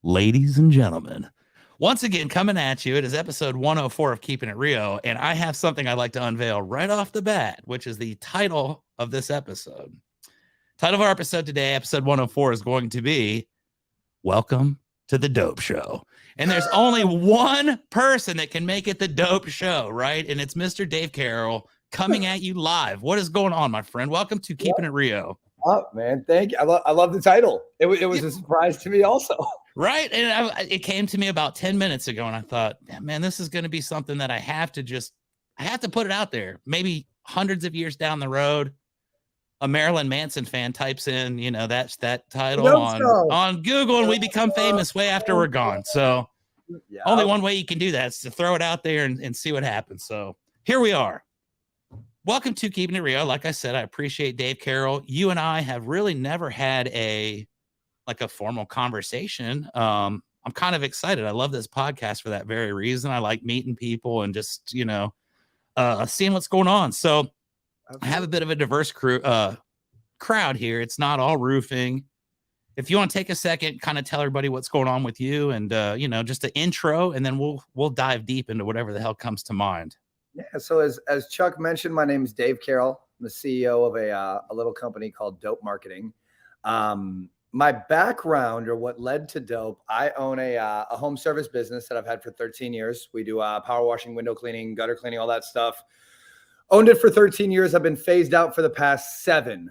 Ladies and gentlemen, once again coming at you. It is episode 104 of Keeping It Rio, and I have something I'd like to unveil right off the bat, which is the title of this episode. Title of our episode today, episode 104, is going to be Welcome to the Dope Show. And there's only one person that can make it the Dope Show, right? And it's Mr. Dave Carroll coming at you live. What is going on, my friend? Welcome to Keeping It Rio. Oh, man, thank you. I love the title. It was a surprise to me also. Right. And it came to me about 10 minutes ago, and I thought, man, this is going to be something that I have to put it out there. Maybe hundreds of years down the road, a Marilyn Manson fan types in, that title on Google, and we become famous way after we're gone. So only one way you can do that is to throw it out there and see what happens. So here we are. Welcome to Keeping It Rio. Like I said, I appreciate Dave Carroll. You and I have really never had a formal conversation. I'm kind of excited. I love this podcast for that very reason. I like meeting people and just, seeing what's going on. So I have a bit of a diverse crowd here. It's not all roofing. If you want to take a second, kind of tell everybody what's going on with you and, just an intro, and then we'll dive deep into whatever the hell comes to mind. Yeah. So as Chuck mentioned, my name is Dave Carroll. I'm the CEO of a little company called Dope Marketing. My background, or what led to Dope, I own a home service business that I've had for 13 years. We do power washing, window cleaning, gutter cleaning, all that stuff. Owned it for 13 years. I've been phased out for the past 7.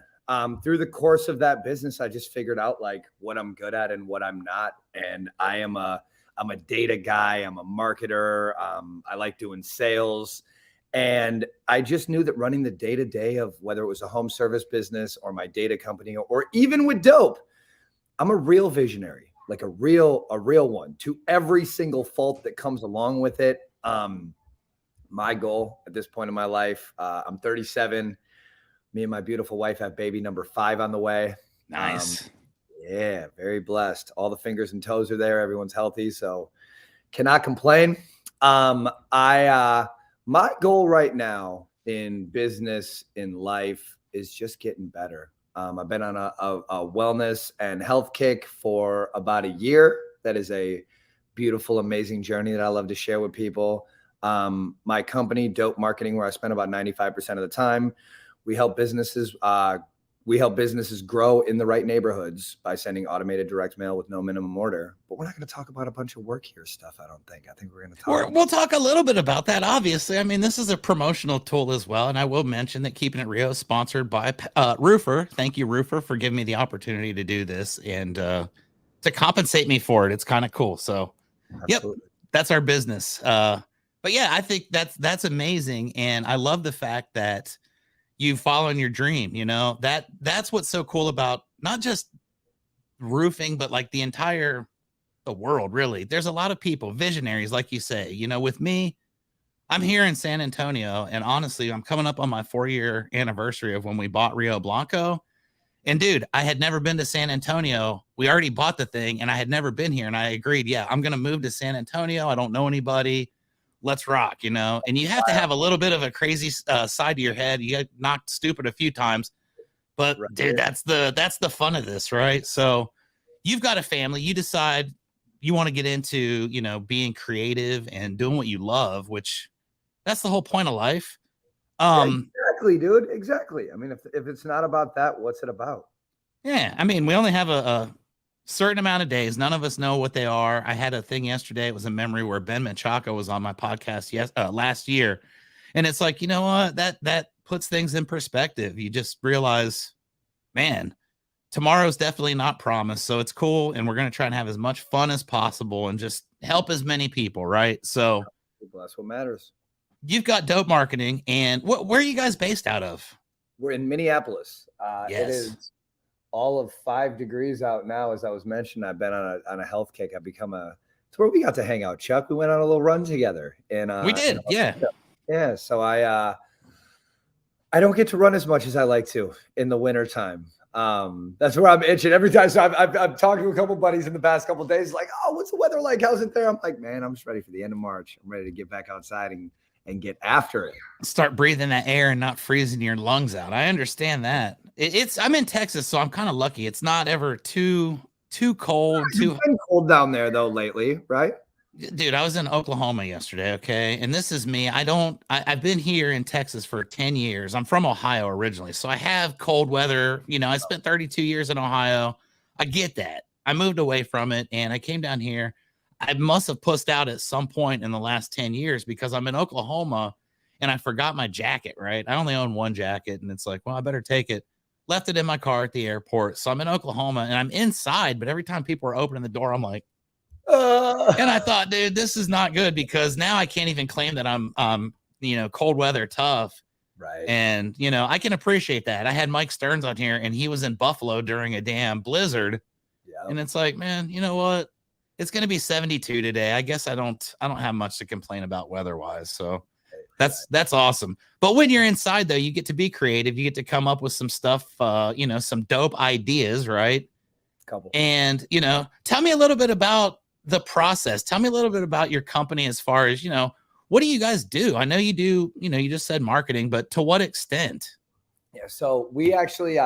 Through the course of that business, I just figured out what I'm good at and what I'm not. And I'm a data guy. I'm a marketer. I like doing sales. And I just knew that running the day-to-day of whether it was a home service business or my data company or even with Dope, I'm a real visionary, like a real one, to every single fault that comes along with it. My goal at this point in my life, I'm 37. Me and my beautiful wife have baby number 5 on the way. Nice. Yeah, very blessed. All the fingers and toes are there. Everyone's healthy, so cannot complain. My goal right now in business, in life, is just getting better. I've been on a wellness and health kick for about a year. That is a beautiful, amazing journey that I love to share with people. My company, Dope Marketing, where I spend about 95% of the time, we help businesses grow in the right neighborhoods by sending automated direct mail with no minimum order. But we're not going to talk about a bunch of work here stuff, I don't think. I think we're going to talk. We'll talk a little bit about that, obviously. I mean, this is a promotional tool as well. And I will mention that Keeping It Rio is sponsored by Roofer. Thank you, Roofer, for giving me the opportunity to do this and to compensate me for it. It's kind of cool. So, Absolutely. Yep, that's our business. But yeah, I think that's amazing. And I love the fact that you following your dream, that's what's so cool about not just roofing, but like the world, really. There's a lot of people, visionaries, like you say. With me, I'm here in San Antonio, and honestly, I'm coming up on my 4-year anniversary of when we bought Rio Blanco. And dude, I had never been to San Antonio. We already bought the thing, and I had never been here. And I agreed, yeah, I'm going to move to San Antonio. I don't know anybody. Let's rock, and you have to have a little bit of a crazy side to your head. You get knocked stupid a few times, but right, dude, that's the fun of this, right? So you've got a family, you decide you want to get into, being creative and doing what you love, which that's the whole point of life. Exactly, dude. Exactly. I mean, if it's not about that, what's it about? Yeah. I mean, we only have a certain amount of days. None of us know what they are. I had a thing yesterday. It was a memory where Ben Menchaca was on my podcast last year. And it's like, you know what, that puts things in perspective. You just realize, man, tomorrow's definitely not promised. So it's cool. And we're going to try and have as much fun as possible and just help as many people. Right. So that's what matters. You've got Dope Marketing, and where are you guys based out of? We're in Minneapolis. Yes. It is all of 5 degrees out now. As I was mentioning, I've been on a health kick. I've become it's where we got to hang out, Chuck. We went on a little run together. And we did. Yeah. Yeah. So I don't get to run as much as I like to in the winter time. That's where I'm itching every time. So I've talked to a couple buddies in the past couple of days, like, oh, what's the weather like? How's it there? I'm like, man, I'm just ready for the end of March. I'm ready to get back outside and get after it. Start breathing that air and not freezing your lungs out. I understand that. I'm in Texas, so I'm kind of lucky. It's not ever too too cold, It's too been cold down there though lately, right? Dude, I was in Oklahoma yesterday, okay? And this is me. I've been here in Texas for 10 years. I'm from Ohio originally. So I have cold weather. You know, I spent 32 years in Ohio. I get that. I moved away from it and I came down here. I must have pussed out at some point in the last 10 years because I'm in Oklahoma and I forgot my jacket, right? I only own one jacket and it's like, well, I better take it. Left it in my car at the airport. So I'm in Oklahoma and I'm inside, but every time people are opening the door, I'm like, and I thought, dude, this is not good because now I can't even claim that I'm, cold weather tough. Right. And, you know, I can appreciate that. I had Mike Stearns on here and he was in Buffalo during a damn blizzard. Yeah. And it's like, man, you know what? It's going to be 72 today. I guess I don't have much to complain about weather wise. So that's awesome. But when you're inside though, you get to be creative. You get to come up with some stuff, some dope ideas, right? Couple. And, tell me a little bit about the process. Tell me a little bit about your company as far as, what do you guys do? I know you do, you just said marketing, but to what extent? Yeah. So we actually,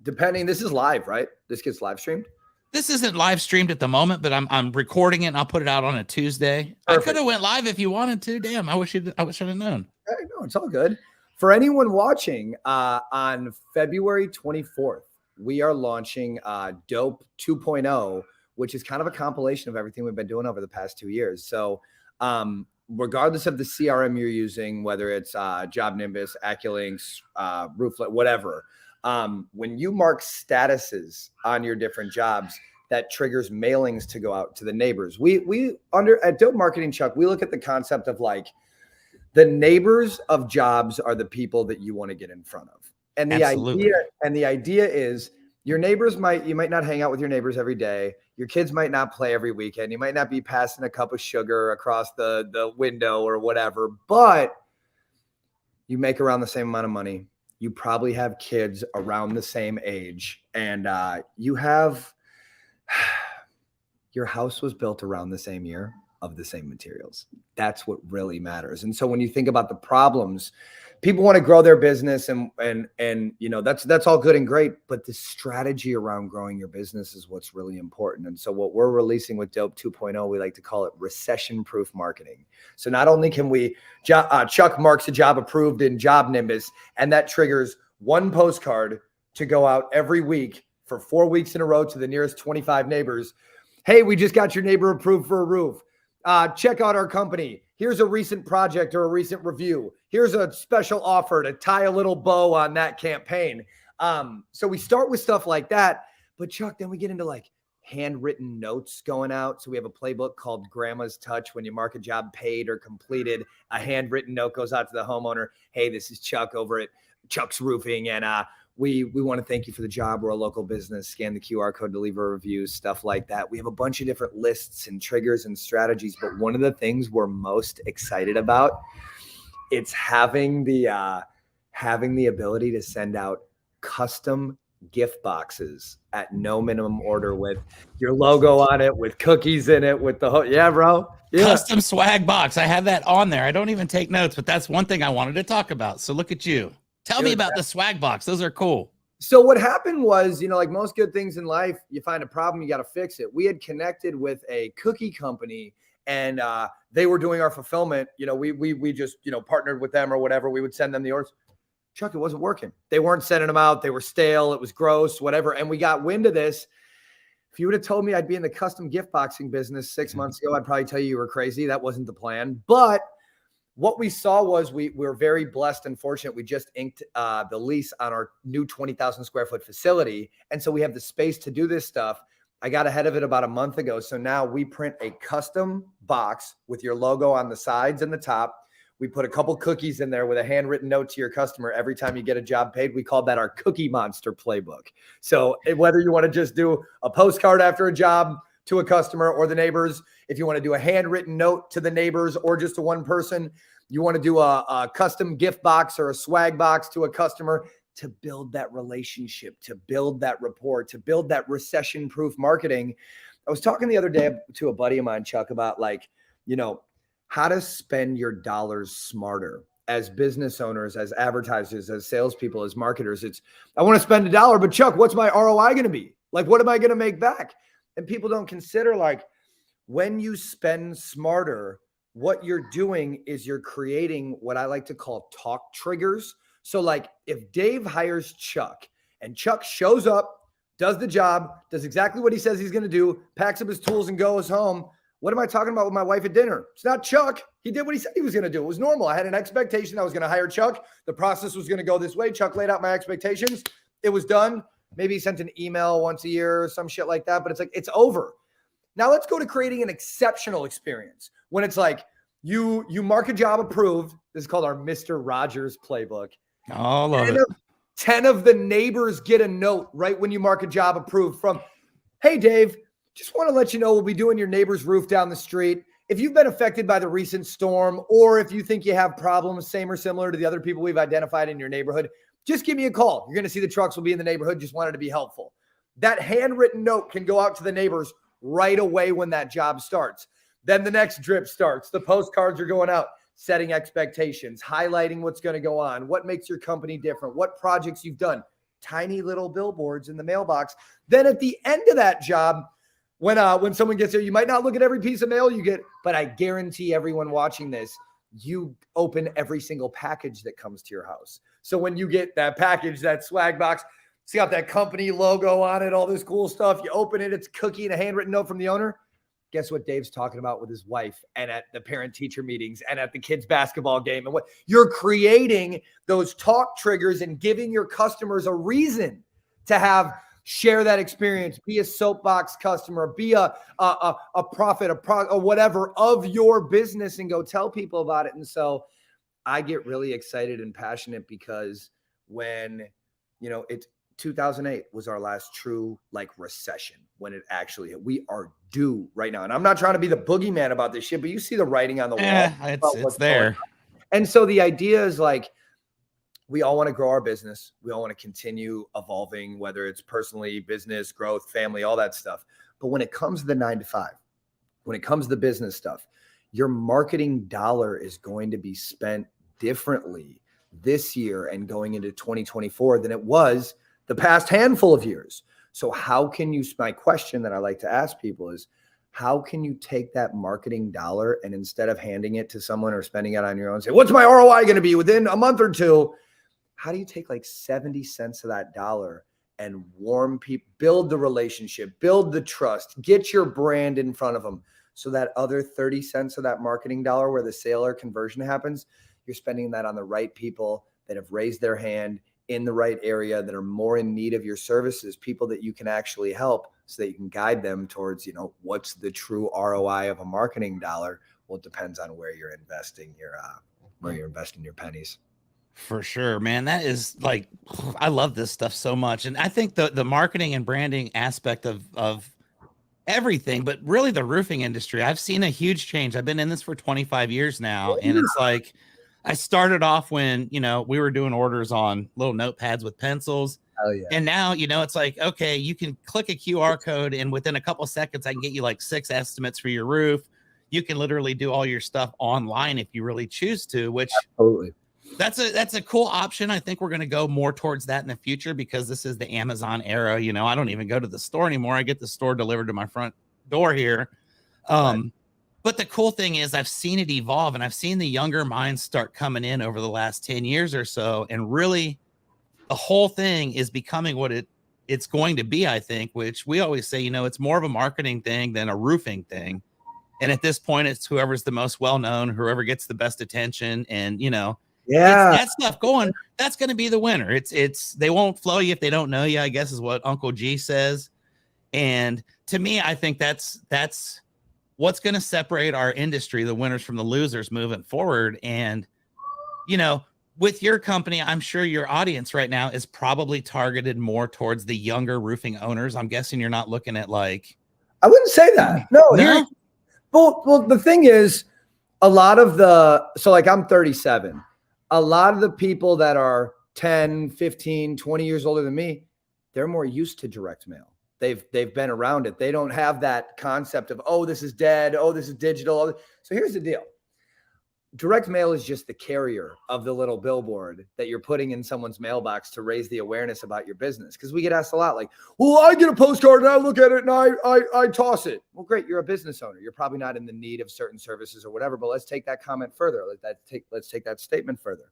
this is live, right? This gets live streamed. This isn't live streamed at the moment, but I'm recording it and I'll put it out on a Tuesday. Perfect. I could have went live if you wanted to. Damn, I wish I'd have known. No, it's all good. For anyone watching, on February 24th, we are launching Dope 2.0, which is kind of a compilation of everything we've been doing over the past 2 years. So regardless of the CRM you're using, whether it's Job Nimbus, AccuLinks, Rooflet, whatever, when you mark statuses on your different jobs, that triggers mailings to go out to the neighbors. At Dope Marketing, Chuck, we look at the concept of like the neighbors of jobs are the people that you want to get in front of. And the idea is your neighbors you might not hang out with your neighbors every day. Your kids might not play every weekend. You might not be passing a cup of sugar across the window or whatever, but you make around the same amount of money. You probably have kids around the same age, and your house was built around the same year of the same materials. That's what really matters. And so when you think about the problems, people want to grow their business and that's all good and great, but the strategy around growing your business is what's really important. And so what we're releasing with Dope 2.0, we like to call it recession-proof marketing. So not only can Chuck marks a job approved in Job Nimbus, and that triggers one postcard to go out every week for 4 weeks in a row to the nearest 25 neighbors. Hey, we just got your neighbor approved for a roof. Check out our company. Here's a recent project or a recent review. Here's a special offer to tie a little bow on that campaign. So we start with stuff like that. But Chuck, then we get into like handwritten notes going out. So we have a playbook called Grandma's Touch. When you mark a job paid or completed, a handwritten note goes out to the homeowner. Hey, this is Chuck over at Chuck's Roofing. And we want to thank you for the job. We're a local business. Scan the QR code to leave a review, stuff like that. We have a bunch of different lists and triggers and strategies. But one of the things we're most excited about, it's having the ability to send out custom gift boxes at no minimum order with your logo on it, with cookies in it, with yeah, bro. Yeah. Custom swag box. I have that on there. I don't even take notes, but that's one thing I wanted to talk about. So look at you. Tell me about the swag box. Those are cool. So what happened was, like most good things in life, you find a problem, you got to fix it. We had connected with a cookie company and they were doing our fulfillment. We just, partnered with them or whatever. We would send them the orders. Chuck, it wasn't working. They weren't sending them out. They were stale. It was gross, whatever. And we got wind of this. If you would have told me I'd be in the custom gift boxing business 6 months ago, I'd probably tell you were crazy. That wasn't the plan. But what we saw was we were very blessed and fortunate. We just inked the lease on our new 20,000 square foot facility. And so we have the space to do this stuff. I got ahead of it about a month ago. So now we print a custom box with your logo on the sides and the top. We put a couple cookies in there with a handwritten note to your customer every time you get a job paid. We call that our Cookie Monster playbook. So whether you want to just do a postcard after a job to a customer or the neighbors, if you want to do a handwritten note to the neighbors or just to one person, you want to do a custom gift box or a swag box to a customer to build that relationship, to build that rapport, to build that recession-proof marketing. I was talking the other day to a buddy of mine, Chuck, about how to spend your dollars smarter as business owners, as advertisers, as salespeople, as marketers. I want to spend $1, but Chuck, what's my ROI going to be? Like, what am I going to make back? And people don't consider, like, when you spend smarter, what you're doing is you're creating what I like to call talk triggers. So like if Dave hires Chuck and Chuck shows up, does the job, does exactly what he says he's going to do, packs up his tools and goes home. What am I talking about with my wife at dinner? It's not Chuck. He did what he said he was going to do. It was normal. I had an expectation I was going to hire Chuck. The process was going to go this way. Chuck laid out my expectations. It was done. Maybe he sent an email once a year or some shit like that, but it's like, it's over. Now let's go to creating an exceptional experience when it's like you mark a job approved. This is called our Mr. Rogers playbook. Oh, I love it. 10 of the neighbors get a note right when you mark a job approved from, hey, Dave, just want to let you know we'll be doing your neighbor's roof down the street. If you've been affected by the recent storm, or if you think you have problems, same or similar to the other people we've identified in your neighborhood, just give me a call. You're going to see the trucks will be in the neighborhood. Just wanted to be helpful. That handwritten note can go out to the neighbors right away when that job starts. Then the next drip starts. The postcards are going out, setting expectations, highlighting what's going to go on, what makes your company different, what projects you've done, tiny little billboards in the mailbox. Then at the end of that job, when someone gets there, you might not look at every piece of mail you get, but I guarantee everyone watching this, you open every single package that comes to your house. So when you get that package, that swag box, it's got that company logo on it, all this cool stuff. You open it, it's a cookie and a handwritten note from the owner. Guess what Dave's talking about with his wife and at the parent-teacher meetings and at the kids' basketball game. And what you're creating those talk triggers and giving your customers a reason to share that experience, be a soapbox customer, be a prophet, or whatever of your business, and go tell people about it. And so I get really excited and passionate because when, it's 2008 was our last true recession when it actually hit. We are due right now. And I'm not trying to be the boogeyman about this shit, but you see the writing on the wall. It's there. And so the idea is we all want to grow our business. We all want to continue evolving, whether it's personally, business, growth, family, all that stuff. But when it comes to the 9 to 5, when it comes to the business stuff, your marketing dollar is going to be spent differently this year and going into 2024 than it was the past handful of years. So how can you, my question that I like to ask people is, how can you take that marketing dollar and instead of handing it to someone or spending it on your own, say, what's my ROI going to be within a month or two? How do you take 70 cents of that dollar and warm people, build the relationship, build the trust, get your brand in front of them so that other 30 cents of that marketing dollar where the sale or conversion happens, you're spending that on the right people that have raised their hand in the right area, that are more in need of your services, people that you can actually help so that you can guide them towards, what's the true ROI of a marketing dollar? Well, it depends on where you're investing your pennies. For sure, man. That is I love this stuff so much. And I think the marketing and branding aspect of everything, but really the roofing industry, I've seen a huge change. I've been in this for 25 years now. And it's I started off when, we were doing orders on little notepads with pencils. Oh, yeah. And now, it's okay, you can click a QR code and within a couple seconds, I can get you 6 estimates for your roof. You can literally do all your stuff online if you really choose to, which absolutely. That's a cool option. I think we're going to go more towards that in the future because this is the Amazon era. I don't even go to the store anymore. I get the store delivered to my front door here. But the cool thing is I've seen it evolve and I've seen the younger minds start coming in over the last 10 years or so. And really the whole thing is becoming what it's going to be, I think, which we always say, it's more of a marketing thing than a roofing thing. And at this point, it's whoever's the most well-known, whoever gets the best attention. And, that stuff going, that's going to be the winner. It's they won't flow you if they don't know you, I guess is what Uncle G says. And to me, I think that's what's going to separate our industry, the winners from the losers moving forward. And, with your company, I'm sure your audience right now is probably targeted more towards the younger roofing owners. I'm guessing you're not looking at I wouldn't say that. No. Well, the thing is, a lot of I'm 37. A lot of the people that are 10, 15, 20 years older than me, they're more used to direct mail. They've been around it. They don't have that concept of, oh, this is dead. Oh, this is digital. So here's the deal. direct mail is just the carrier of the little billboard that you're putting in someone's mailbox to raise the awareness about your business. Because we get asked a lot like, well, I get a postcard and I look at it and I toss it. Well, great. You're a business owner. You're probably not in the need of certain services or whatever, but let's take that comment further. Let's take that statement further.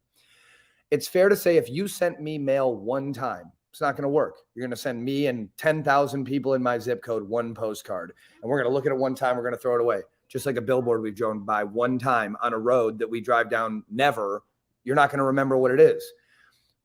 It's fair to say if you sent me mail one time, it's not going to work. You're going to send me and 10,000 people in my zip code one postcard, and we're going to look at it one time. We're going to throw it away. Just like a billboard we've driven by one time on a road that we drive down never, you're not going to remember what it is.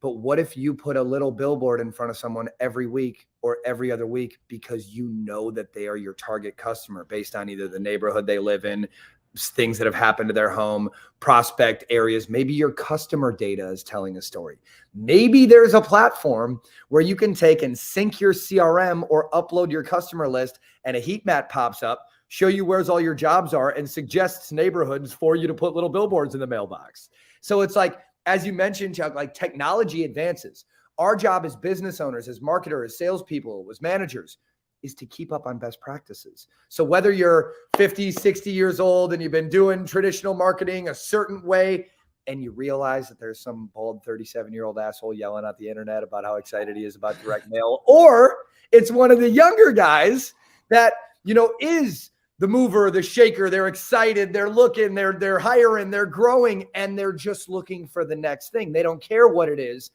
But what if you put a little billboard in front of someone every week or every other week because you know that they are your target customer based on either the neighborhood they live in, things that have happened to their home, prospect areas. Maybe your customer data is telling a story. Maybe there's a platform where you can take and sync your CRM or upload your customer list and a heat map pops up, show you where's all your jobs are and suggests neighborhoods for you to put little billboards in the mailbox. So it's like, as you mentioned, Chuck, like technology advances. Our job as business owners, as marketers, as salespeople, as managers, is to keep up on best practices. So whether you're 50, 60 years old and you've been doing traditional marketing a certain way and you realize that there's some bald 37-year-old asshole yelling at the internet about how excited he is about direct mail, or it's one of the younger guys that, you know, is the mover, the shaker, they're excited, they're looking, they're hiring, they're growing, and they're just looking for the next thing. They don't care what it is.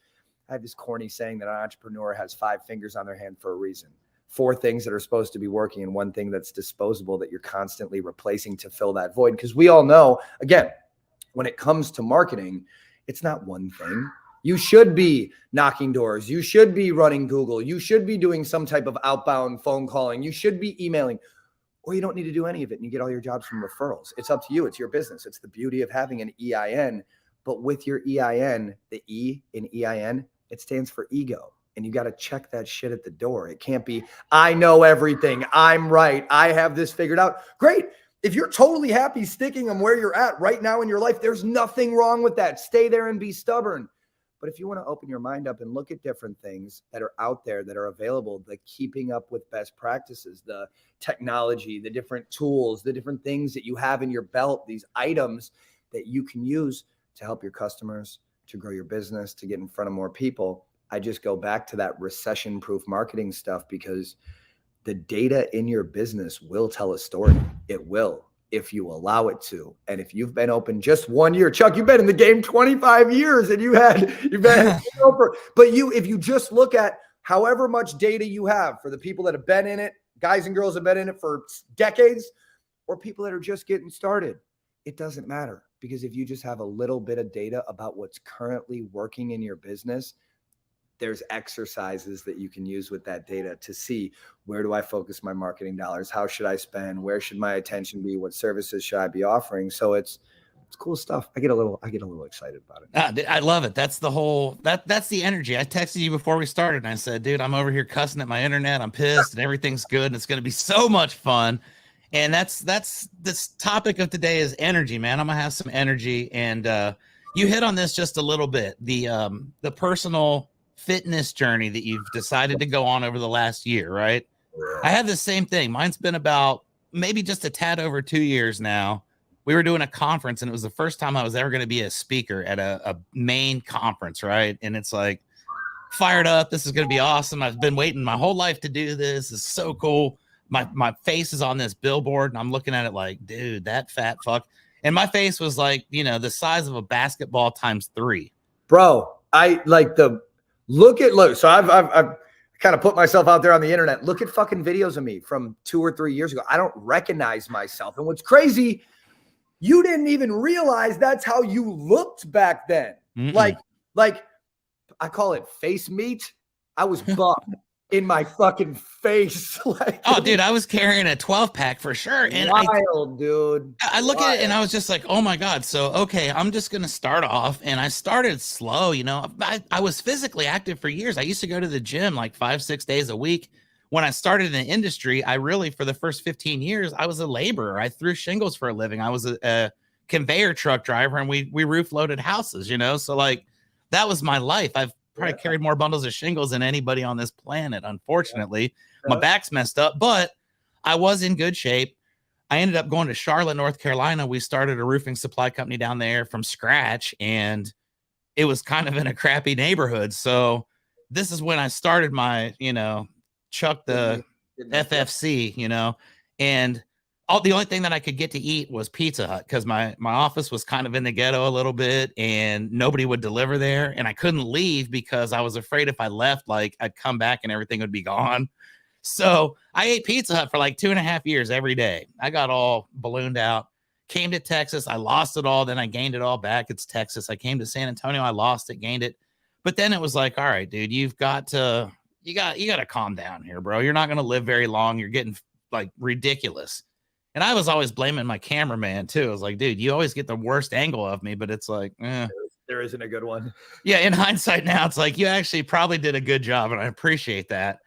I have this corny saying that an entrepreneur has 5 fingers on their hand for a reason. 4 things that are supposed to be working and 1 thing that's disposable that you're constantly replacing to fill that void. Because we all know, again, when it comes to marketing, it's not one thing. You should be knocking doors. You should be running Google. You should be doing some type of outbound phone calling. You should be emailing, or you don't need to do any of it and you get all your jobs from referrals. It's up to you. It's your business. It's the beauty of having an EIN. But with your EIN, the E in EIN, it stands for ego. And you got to check that shit at the door. It can't be, I know everything. I'm right. I have this figured out. Great. If you're totally happy sticking them where you're at right now in your life, there's nothing wrong with that. Stay there and be stubborn. But if you want to open your mind up and look at different things that are out there that are available, the keeping up with best practices, the technology, the different tools, the different things that you have in your belt, these items that you can use to help your customers, to grow your business, to get in front of more people. I just go back to that recession-proof marketing stuff because the data in your business will tell a story. It will, if you allow it to. And if you've been open just 1 year, Chuck, you've been in the game 25 years and you've been over. But if you just look at however much data you have for the people that have been in it, guys and girls have been in it for decades, or people that are just getting started, it doesn't matter. Because if you just have a little bit of data about what's currently working in your business, there's exercises that you can use with that data to see, where do I focus my marketing dollars? How should I spend? Where should my attention be? What services should I be offering? So it's cool stuff. I get a little excited about it. I love it. That's the whole, that's the energy. I texted you before we started and I said, dude, I'm over here cussing at my internet. I'm pissed and everything's good. And it's going to be so much fun. And that's this topic of today is energy, man. I'm gonna have some energy. And you hit on this just a little bit. The personal fitness journey that you've decided to go on over the last year, right? I had the same thing. Mine's been about maybe just a tad over 2 years now. We were doing a conference and it was the first time I was ever going to be a speaker at a main conference, right? And it's like, fired up. This is going to be awesome. I've been waiting my whole life to do this. It's so cool. My face is on this billboard and I'm looking at it like, dude, that fat fuck. And my face was like, you know, the size of a basketball times 3. Bro, I like look. So I've kind of put myself out there on the internet. Look at fucking videos of me from 2 or 3 years ago. I don't recognize myself. And what's crazy, you didn't even realize that's how you looked back then. Like I call it face meat. I was bummed in my fucking face. Like, oh, dude, I was carrying a 12-pack for sure. And wild, dude. I look at it and I was just like, oh my God. So, okay, I'm just going to start off. And I started slow, you know. I was physically active for years. I used to go to the gym like 5-6 days a week. When I started in the industry, I really, for the first 15 years, I was a laborer. I threw shingles for a living. I was a conveyor truck driver and we roof loaded houses, you know. So like, that was my life. I've probably carried more bundles of shingles than anybody on this planet. Unfortunately, my back's messed up, but I was in good shape. I ended up going to Charlotte, North Carolina. We started a roofing supply company down there from scratch, and it was kind of in a crappy neighborhood. So this is when I started my, Chuck the FFC, and the only thing that I could get to eat was Pizza Hut, because my office was kind of in the ghetto a little bit and nobody would deliver there. And I couldn't leave because I was afraid if I left, like I'd come back and everything would be gone. So I ate Pizza Hut for like 2.5 years every day. I got all ballooned out. Came to Texas, I lost it all. Then I gained it all back. It's Texas. I came to San Antonio, I lost it, gained it. But then it was like, all right, dude, you got to calm down here, bro. You're not going to live very long. You're getting like ridiculous. And I was always blaming my cameraman too. I was like, dude, you always get the worst angle of me, but it's like, there isn't a good one. Yeah, in hindsight now, it's like you actually probably did a good job, and I appreciate that.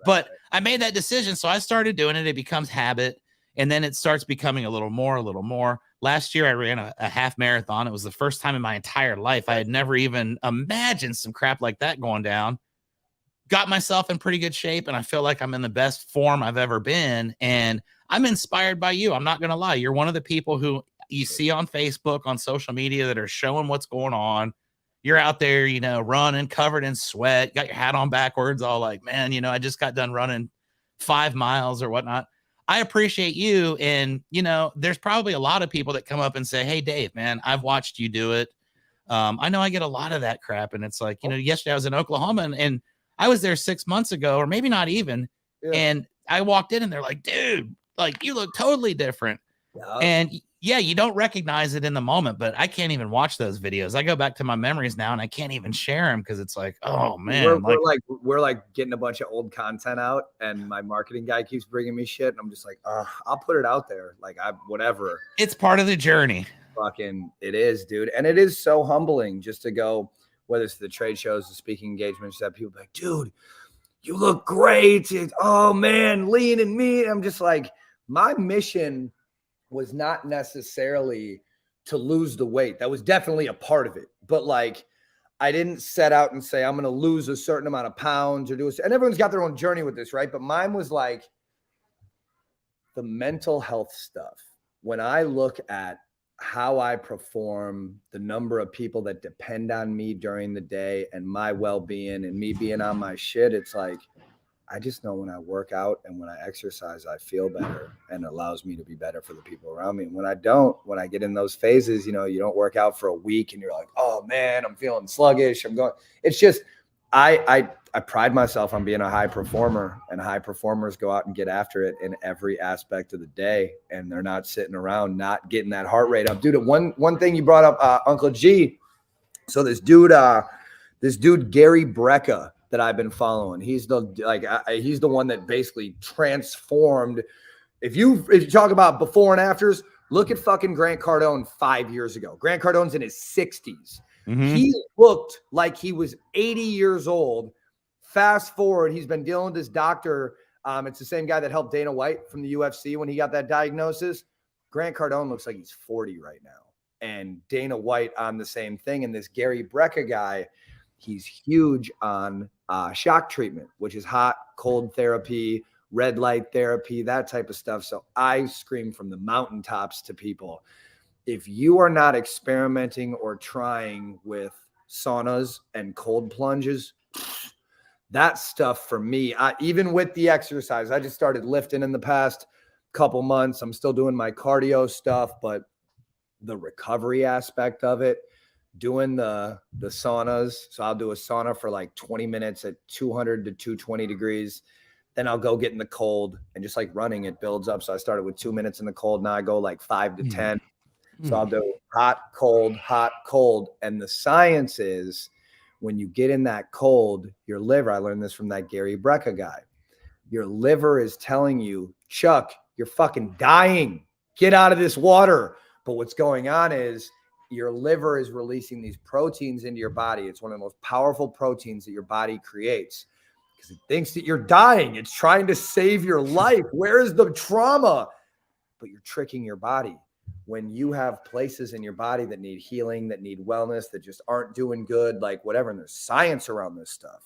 But I made that decision, so I started doing it. It becomes habit, and then it starts becoming a little more. Last year, I ran a half marathon. It was the first time in my entire life. I had never even imagined some crap like that going down. Got myself in pretty good shape, and I feel like I'm in the best form I've ever been. And I'm inspired by you. I'm not going to lie. You're one of the people who you see on Facebook, on social media, that are showing what's going on. You're out there, running covered in sweat, got your hat on backwards, all like, man, I just got done running 5 miles or whatnot. I appreciate you. And, there's probably a lot of people that come up and say, hey, Dave, man, I've watched you do it. I know I get a lot of that crap. And it's like, yesterday I was in Oklahoma and I was there 6 months ago, or maybe not even. Yeah. And I walked in and they're like, dude, like you look totally different. Yeah. And yeah, you don't recognize it in the moment, but I can't even watch those videos. I go back to my memories now and I can't even share them because it's like, oh man, we're like getting a bunch of old content out, and my marketing guy keeps bringing me shit, and I'm just like, I'll put it out there, like whatever. It's part of the journey. Fucking, it is, dude, and it is so humbling just to go, whether it's the trade shows, the speaking engagements, that people be like, dude, you look great. Oh man, lean and mean. I'm just like, my mission was not necessarily to lose the weight. That was definitely a part of it. But like, I didn't set out and say, I'm going to lose a certain amount of pounds or do it. And everyone's got their own journey with this, right? But mine was like the mental health stuff. When I look at how I perform, the number of people that depend on me during the day and my well-being and me being on my shit, it's like, I just know when I work out and when I exercise, I feel better, and it allows me to be better for the people around me. And when I don't, when I get in those phases, you don't work out for a week and you're like, oh man, I'm feeling sluggish. It's just, I pride myself on being a high performer, and high performers go out and get after it in every aspect of the day. And they're not sitting around, not getting that heart rate up. Dude, one thing you brought up, Uncle G. So this dude, Gary Brecka, that I've been following. He's the one that basically transformed. If you talk about before and afters, look at fucking Grant Cardone 5 years ago. Grant Cardone's in his 60s. Mm-hmm. He looked like he was 80 years old. Fast forward, he's been dealing with this doctor. It's the same guy that helped Dana White from the UFC when he got that diagnosis. Grant Cardone looks like he's 40 right now. And Dana White on the same thing. And this Gary Brecka guy, he's huge on shock treatment, which is hot, cold therapy, red light therapy, that type of stuff. So I scream from the mountaintops to people, if you are not experimenting or trying with saunas and cold plunges, that stuff for me, even with the exercise, I just started lifting in the past couple months. I'm still doing my cardio stuff, but the recovery aspect of it, doing the saunas. So I'll do a sauna for like 20 minutes at 200 to 220 degrees. Then I'll go get in the cold, and just like running, it builds up. So I started with 2 minutes in the cold. Now I go like 5 to 10. So I'll do hot, cold. And the science is, when you get in that cold, your liver, I learned this from that Gary Brecka guy, your liver is telling you, Chuck, you're fucking dying. Get out of this water. But what's going on is, your liver is releasing these proteins into your body. It's one of the most powerful proteins that your body creates, because it thinks that you're dying. It's trying to save your life. Where is the trauma? But you're tricking your body. When you have places in your body that need healing, that need wellness, that just aren't doing good, like whatever, and there's science around this stuff.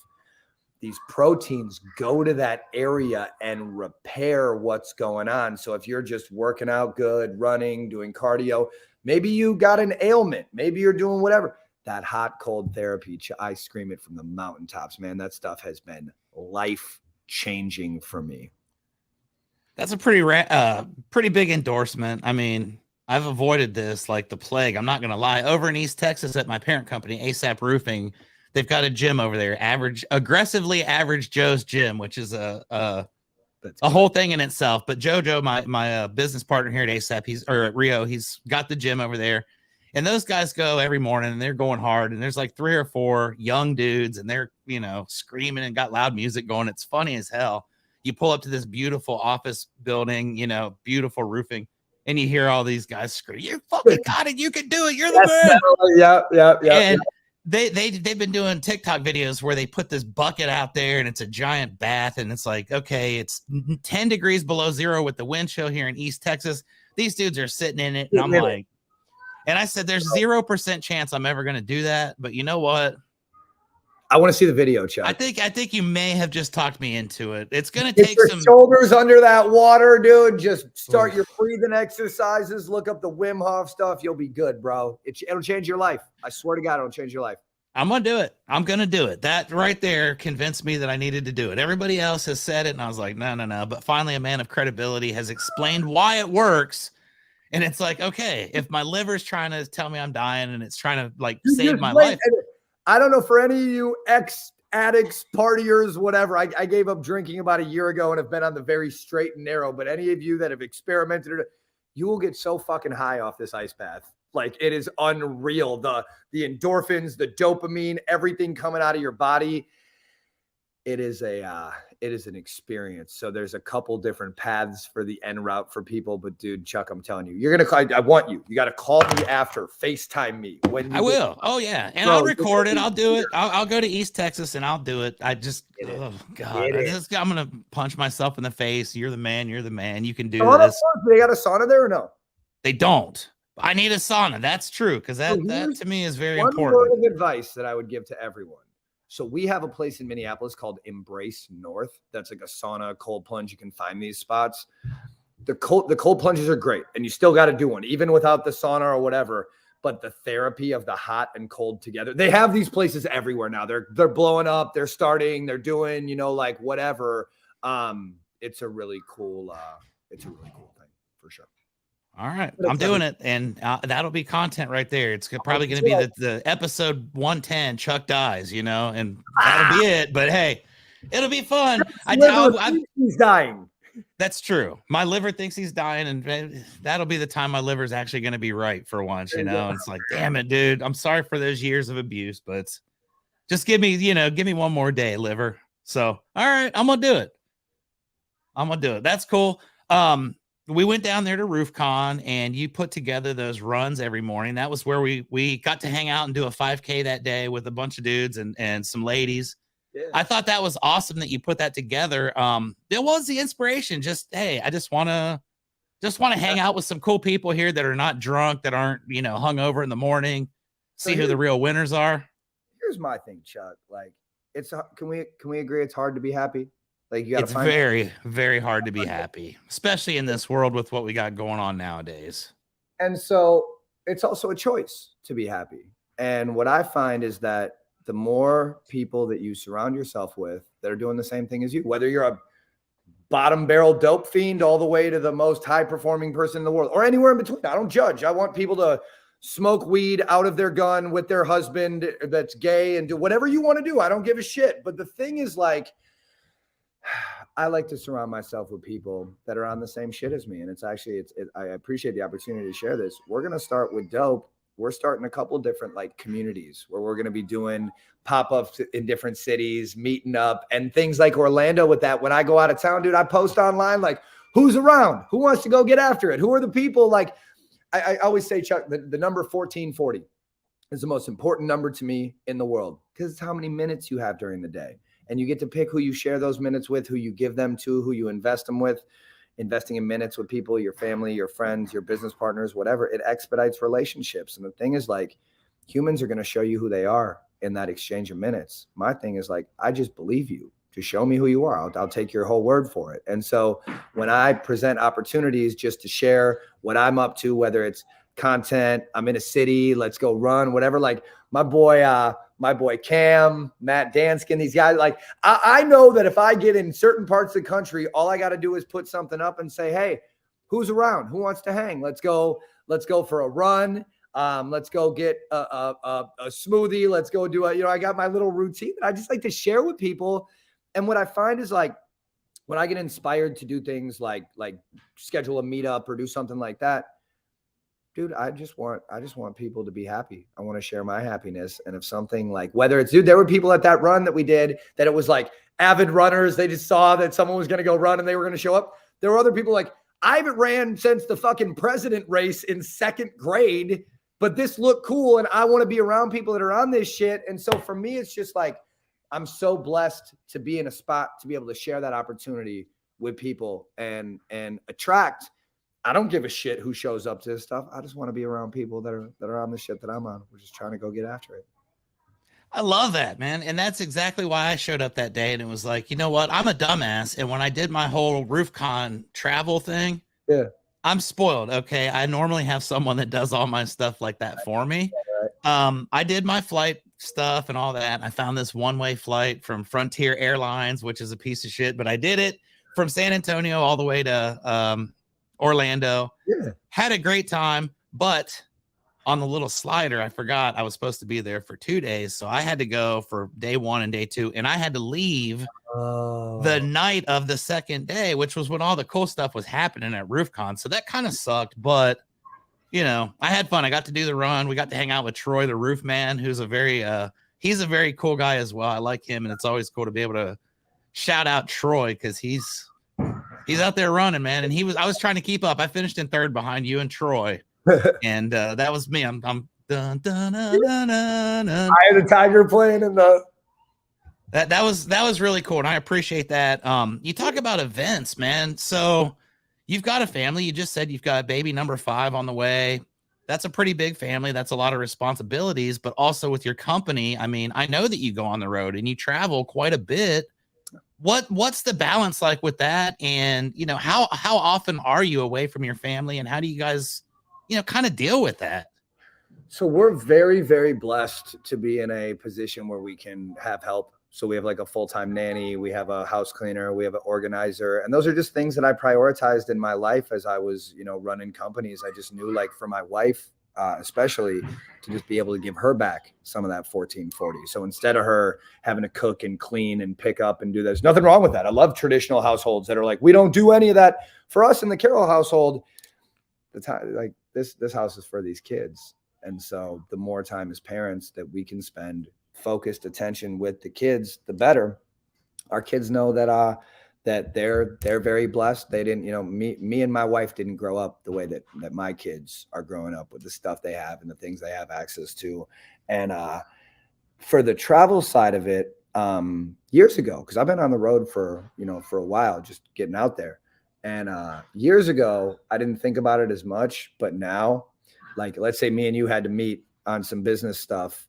these proteins go to that area and repair what's going on. So if you're just working out good, running, doing cardio, maybe you got an ailment, maybe you're doing whatever, that hot cold therapy, I scream it from the mountaintops, man. That stuff has been life changing for me. That's a pretty big endorsement. I mean, I've avoided this like the plague. I'm not going to lie. Over in East Texas at my parent company, ASAP Roofing, they've got a gym over there, aggressively average Joe's gym, which is a whole thing in itself. But Jojo, my business partner here at ASAP, at Rio, he's got the gym over there. And those guys go every morning and they're going hard. And there's like 3 or 4 young dudes and they're, screaming and got loud music going. It's funny as hell. You pull up to this beautiful office building, beautiful roofing, and you hear all these guys scream, "You fucking got it. You can do it. You're the man." Yeah. And they've been doing TikTok videos where they put this bucket out there and it's a giant bath. And it's like, okay, it's 10 degrees below zero with the wind chill here in East Texas. These dudes are sitting in it. And I'm like, and I said, there's 0% chance I'm ever going to do that. But you know what? I want to see the video, Chuck. I think you may have just talked me into it. It's going to take some shoulders under that water, dude. Just start your breathing exercises. Look up the Wim Hof stuff. You'll be good, bro. It'll change your life. I swear to God, it'll change your life. I'm going to do it. I'm going to do it. That right there convinced me that I needed to do it. Everybody else has said it, and I was like, no. But finally, a man of credibility has explained why it works. And it's like, okay, if my liver's trying to tell me I'm dying and it's trying to save my life. I don't know, for any of you ex-addicts, partiers, whatever, I gave up drinking about a year ago and have been on the very straight and narrow. But any of you that have experimented, you will get so fucking high off this ice bath. Like, it is unreal. The endorphins, the dopamine, everything coming out of your body. It is an experience. So there's a couple different paths for the end route for people. But dude, Chuck, I'm telling you, I want you. You got to call me after, FaceTime me when you I will. Oh yeah, and I'll record it. I'll do it. I'll go to East Texas and I'll do it. I'm gonna punch myself in the face. You're the man. You're the man. You can do this. They got a sauna there or no? They don't. I need a sauna. That's true, because that to me is very important. One word of advice that I would give to everyone. So we have a place in Minneapolis called Embrace North. That's like a sauna, cold plunge. You can find these spots. The cold plunges are great, and you still got to do one, even without the sauna or whatever. But the therapy of the hot and cold together, they have these places everywhere now. They're blowing up. They're starting. They're doing, whatever. It's a really cool thing for sure. All right, I'm doing it, and that'll be content right there. It's probably going to be the episode 110. Chuck dies, and that'll be it. But hey, it'll be fun. He's dying. That's true. My liver thinks he's dying, and that'll be the time my liver's actually going to be right for once. It's like, damn it, dude. I'm sorry for those years of abuse, but just give me one more day, liver. So, all right, I'm gonna do it. That's cool. We went down there to RoofCon, and you put together those runs every morning. That was where we got to hang out and do a 5K that day with a bunch of dudes and some ladies. Yeah. I thought that was awesome that you put that together. There was the inspiration. Just, hey, I just want to hang out with some cool people here that are not drunk, that aren't, hungover in the morning. See who the real winners are. Here's my thing, Chuck. Like, can we agree it's hard to be happy? Like, it's very, very hard to be happy, especially in this world with what we got going on nowadays. And so it's also a choice to be happy. And what I find is that the more people that you surround yourself with that are doing the same thing as you, whether you're a bottom barrel dope fiend all the way to the most high performing person in the world or anywhere in between, I don't judge. I want people to smoke weed out of their gun with their husband that's gay and do whatever you want to do. I don't give a shit. But the thing is, like, I like to surround myself with people that are on the same shit as me. And I appreciate the opportunity to share this. We're going to start with dope. We're starting a couple different communities where we're going to be doing pop-ups in different cities, meeting up, and things like Orlando with that. When I go out of town, dude, I post online, who's around? Who wants to go get after it? Who are the people? I always say, Chuck, the number 1440 is the most important number to me in the world, because it's how many minutes you have during the day. And you get to pick who you share those minutes with, who you give them to, who you invest them with. Investing in minutes with people, your family, your friends, your business partners, whatever, it expedites relationships. And the thing is, humans are going to show you who they are. in that exchange of minutes. My thing is like, I just believe you. Just show me who you are. I'll take your whole word for it. And so when I present opportunities just to share what I'm up to, whether it's content, I'm in a city, let's go run, whatever, like my boy Cam, Matt Danskin, these guys, like I know that if I get in certain parts of the country, all I got to do is put something up and say, hey, who's around? Who wants to hang? Let's go for a run. Let's go get a smoothie. Let's go do I got my little routine that I just like to share with people. And what I find is like, when I get inspired to do things like schedule a meetup or do something like that, dude, I just want people to be happy. I want to share my happiness. And if something like, whether it's, dude, there were people at that run that we did that it was like avid runners. They just saw that someone was going to go run and they were going to show up. There were other people like, I haven't ran since the fucking president race in 2nd grade, but this looked cool. And I want to be around people that are on this shit. And so for me, it's just like, I'm so blessed to be in a spot to be able to share that opportunity with people and attract. I don't give a shit who shows up to this stuff. I just want to be around people that are on the shit that I'm on. We're just trying to go get after it. I love that, man. And that's exactly why I showed up that day. And it was like, you know what? I'm a dumbass. And when I did my whole RoofCon travel thing, yeah, I'm spoiled. Okay. I normally have someone that does all my stuff like that for me. I did my flight stuff and all that. I found this one-way flight from Frontier Airlines, which is a piece of shit, but I did it from San Antonio all the way to Orlando. Yeah. Had a great time, but on the little slider, I forgot I was supposed to be there for 2 days. So I had to go for day 1 and day 2, and I had to leave the night of the 2nd day, which was when all the cool stuff was happening at RoofCon. So that kind of sucked, but you know, I had fun. I got to do the run. We got to hang out with Troy, the roof man, who's he's a very cool guy as well. I like him. And it's always cool to be able to shout out Troy, because he's out there running, man. And I was trying to keep up. I finished in 3rd behind you and Troy. And that was me. I'm dun, dun, dun, dun, dun, dun. I had the Tiger playing in the that was really cool. And I appreciate that. You talk about events, man. So you've got a family. You just said you've got baby number 5 on the way. That's a pretty big family. That's a lot of responsibilities, but also with your company. I mean, I know that you go on the road and you travel quite a bit. What's the balance like with that? And, you know, how often are you away from your family, and how do you guys, you know, kind of deal with that? So we're very, very blessed to be in a position where we can have help. So we have like a full-time nanny, we have a house cleaner, we have an organizer. And those are just things that I prioritized in my life as I was, you know, running companies. I just knew, like, for my wife, especially, to just be able to give her back some of that 1440. So instead of her having to cook and clean and pick up and do this, nothing wrong with that. I love traditional households that are like, we don't do any of that. For us in the Carroll household, the time, like this house is for these kids. And so the more time as parents that we can spend focused attention with the kids, the better. Our kids know that that they're very blessed. They didn't, you know, me and my wife didn't grow up the way that my kids are growing up, with the stuff they have and the things they have access to. And for the travel side of it, years ago, because I've been on the road for a while, just getting out there. And years ago, I didn't think about it as much, but now, like, let's say me and you had to meet on some business stuff.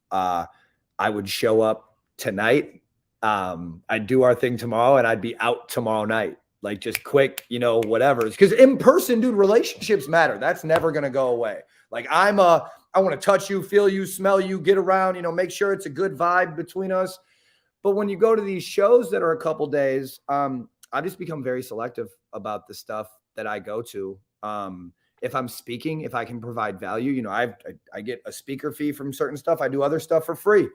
I would show up tonight. I'd do our thing tomorrow, and I'd be out tomorrow night, like just quick, you know, whatever. Because in person, dude, relationships matter. That's never going to go away. Like I want to touch you, feel you, smell you, get around, you know, make sure it's a good vibe between us. But when you go to these shows that are a couple days, I just become very selective about the stuff that I go to. If I'm speaking, if I can provide value, you know, I get a speaker fee from certain stuff. I do other stuff for free.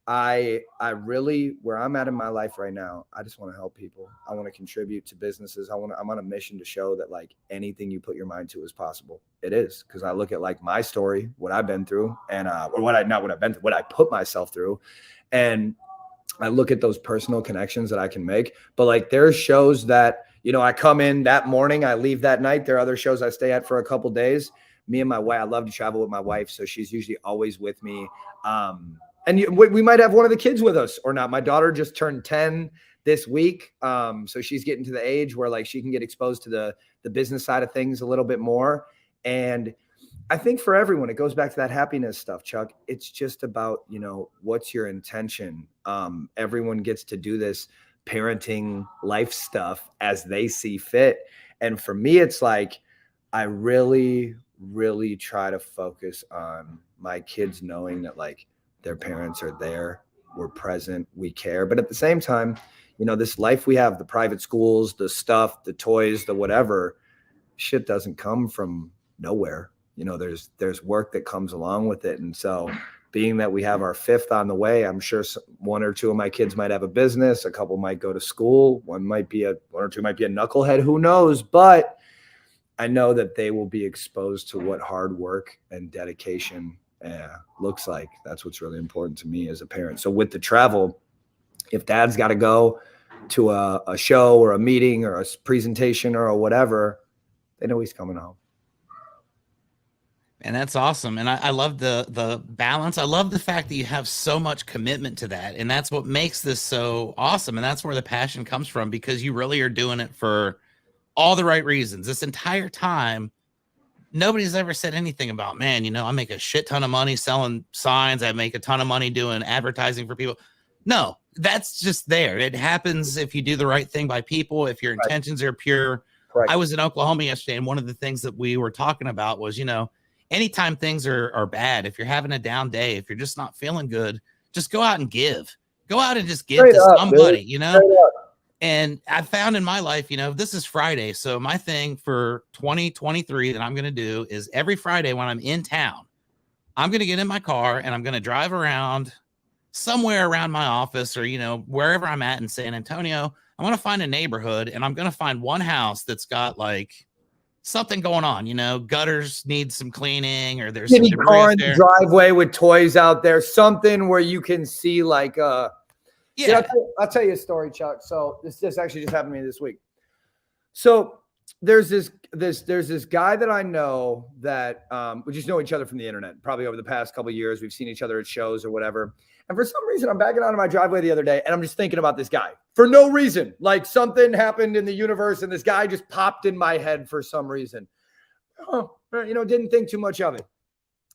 I really, where I'm at in my life right now, I just want to help people. I want to contribute to businesses. I'm on a mission to show that, like, anything you put your mind to is possible. It is, because I look at, like, my story, what I've been through, and what I put myself through, and I look at those personal connections that I can make. But like, there's shows that, you know, I come in that morning, I leave that night. There are other shows I stay at for a couple days. Me and my wife, I love to travel with my wife, so she's usually always with me. And we might have one of the kids with us or not. My daughter just turned 10 this week, so she's getting to the age where, like, she can get exposed to the business side of things a little bit more. And I think for everyone, it goes back to that happiness stuff, Chuck. It's just about, what's your intention? Everyone gets to do this parenting life stuff as they see fit. And for me, it's like, I really, really try to focus on my kids knowing that like their parents are there, we're present, we care. But at the same time, this life we have, the private schools, the stuff, the toys, the whatever, shit doesn't come from nowhere. There's work that comes along with it. And so being that we have our 5th on the way, I'm sure 1 or 2 of my kids might have a business, a couple might go to school, 1 or 2 might be a knucklehead, who knows? But I know that they will be exposed to what hard work and dedication looks like. That's what's really important to me as a parent. So with the travel, if dad's got to go to a show or a meeting or a presentation or whatever, they know he's coming home. And that's awesome. And I love the balance. I love the fact that you have so much commitment to that. And that's what makes this so awesome. And that's where the passion comes from, because you really are doing it for all the right reasons. This entire time, nobody's ever said anything about, man, I make a shit ton of money selling signs. I make a ton of money doing advertising for people. No, that's just there. It happens if you do the right thing by people, if your intentions are pure. Right. I was in Oklahoma yesterday, and one of the things that we were talking about was, anytime things are bad, if you're having a down day, if you're just not feeling good, just go out and give. Go out and just give Straight to up, somebody, dude. And I found in my life, this is Friday. So my thing for 2023 that I'm going to do is every Friday when I'm in town, I'm going to get in my car and I'm going to drive around somewhere around my office or, wherever I'm at in San Antonio. I'm going to find a neighborhood and I'm going to find one house that's got like something going on, gutters need some cleaning, or there's some car in the driveway with toys out there, something where you can see like, yeah, I'll tell you a story, Chuck. So this actually just happened to me this week. So there's this guy that I know that we just know each other from the internet. Probably over the past couple of years, we've seen each other at shows or whatever. And for some reason, I'm backing out of my driveway the other day, and I'm just thinking about this guy for no reason. Like something happened in the universe, and this guy just popped in my head for some reason. Didn't think too much of it.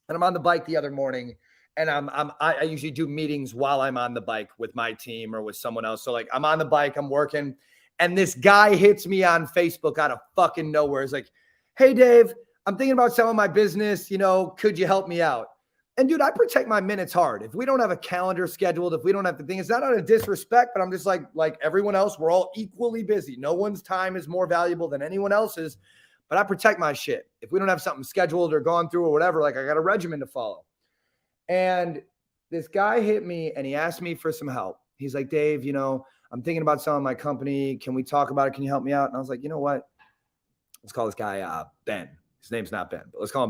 And I'm on the bike the other morning, and I usually do meetings while I'm on the bike with my team or with someone else. So like I'm on the bike, I'm working, and this guy hits me on Facebook out of fucking nowhere. It's like, hey, Dave, I'm thinking about selling my business. Could you help me out? And dude, I protect my minutes hard. If we don't have a calendar scheduled, if we don't have the thing, it's not out of disrespect, but I'm just like everyone else, we're all equally busy. No one's time is more valuable than anyone else's, but I protect my shit. If we don't have something scheduled or gone through or whatever, like I got a regimen to follow. And this guy hit me and he asked me for some help. He's like, Dave, I'm thinking about selling my company. Can we talk about it? Can you help me out? And I was like, you know what? Let's call this guy Ben. His name's not Ben, but let's call him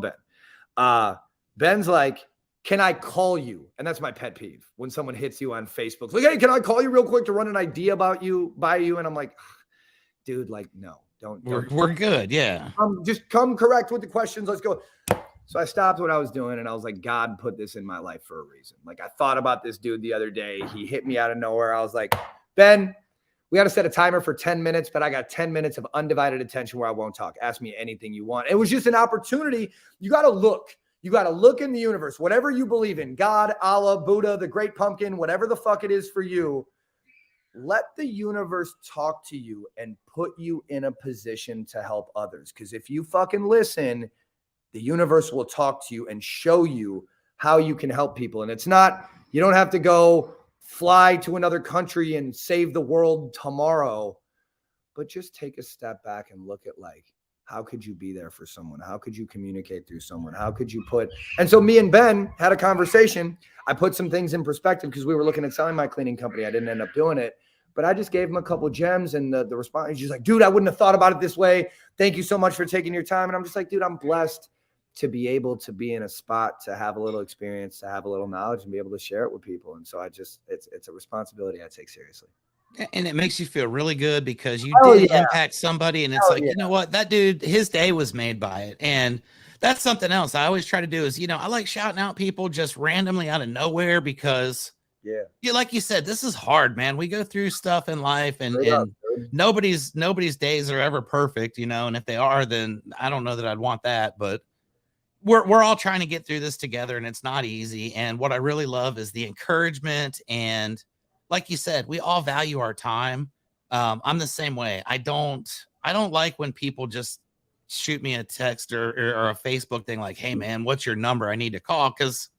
Ben. Ben's like, can I call you? And that's my pet peeve when someone hits you on Facebook. It's like, hey, can I call you real quick to run an idea about you, by you? And I'm like, dude, like, no, don't. We're good. Yeah. Just come correct with the questions. Let's go. So I stopped what I was doing and I was like, God put this in my life for a reason. Like I thought about this dude the other day. He hit me out of nowhere. I was like, Ben, we got to set a timer for 10 minutes, but I got 10 minutes of undivided attention where I won't talk. Ask me anything you want. It was just an opportunity. You got to look. You got to look in the universe, whatever you believe in, God, Allah, Buddha, the great pumpkin, whatever the fuck it is for you. Let the universe talk to you and put you in a position to help others. Because if you fucking listen, the universe will talk to you and show you how you can help people. And it's not, you don't have to go fly to another country and save the world tomorrow, but just take a step back and look at like, how could you be there for someone? How could you communicate through someone? How could you and so me and Ben had a conversation. I put some things in perspective because we were looking at selling my cleaning company. I didn't end up doing it, but I just gave him a couple gems and the response, he's just like, dude, I wouldn't have thought about it this way. Thank you so much for taking your time. And I'm just like, dude, I'm blessed to be able to be in a spot, to have a little experience, to have a little knowledge and be able to share it with people. And so it's a responsibility I take seriously. And it makes you feel really good because you did impact somebody. And it's you know what, that dude, his day was made by it. And that's something else I always try to do is, I like shouting out people just randomly out of nowhere because like you said, this is hard, man. We go through stuff in life and nobody's days are ever perfect, and if they are, then I don't know that I'd want that, but we're all trying to get through this together, and it's not easy. And what I really love is the encouragement. And like you said, we all value our time. I'm the same way. I don't like when people just shoot me a text or a Facebook thing like, "Hey man, what's your number? I need to call." Because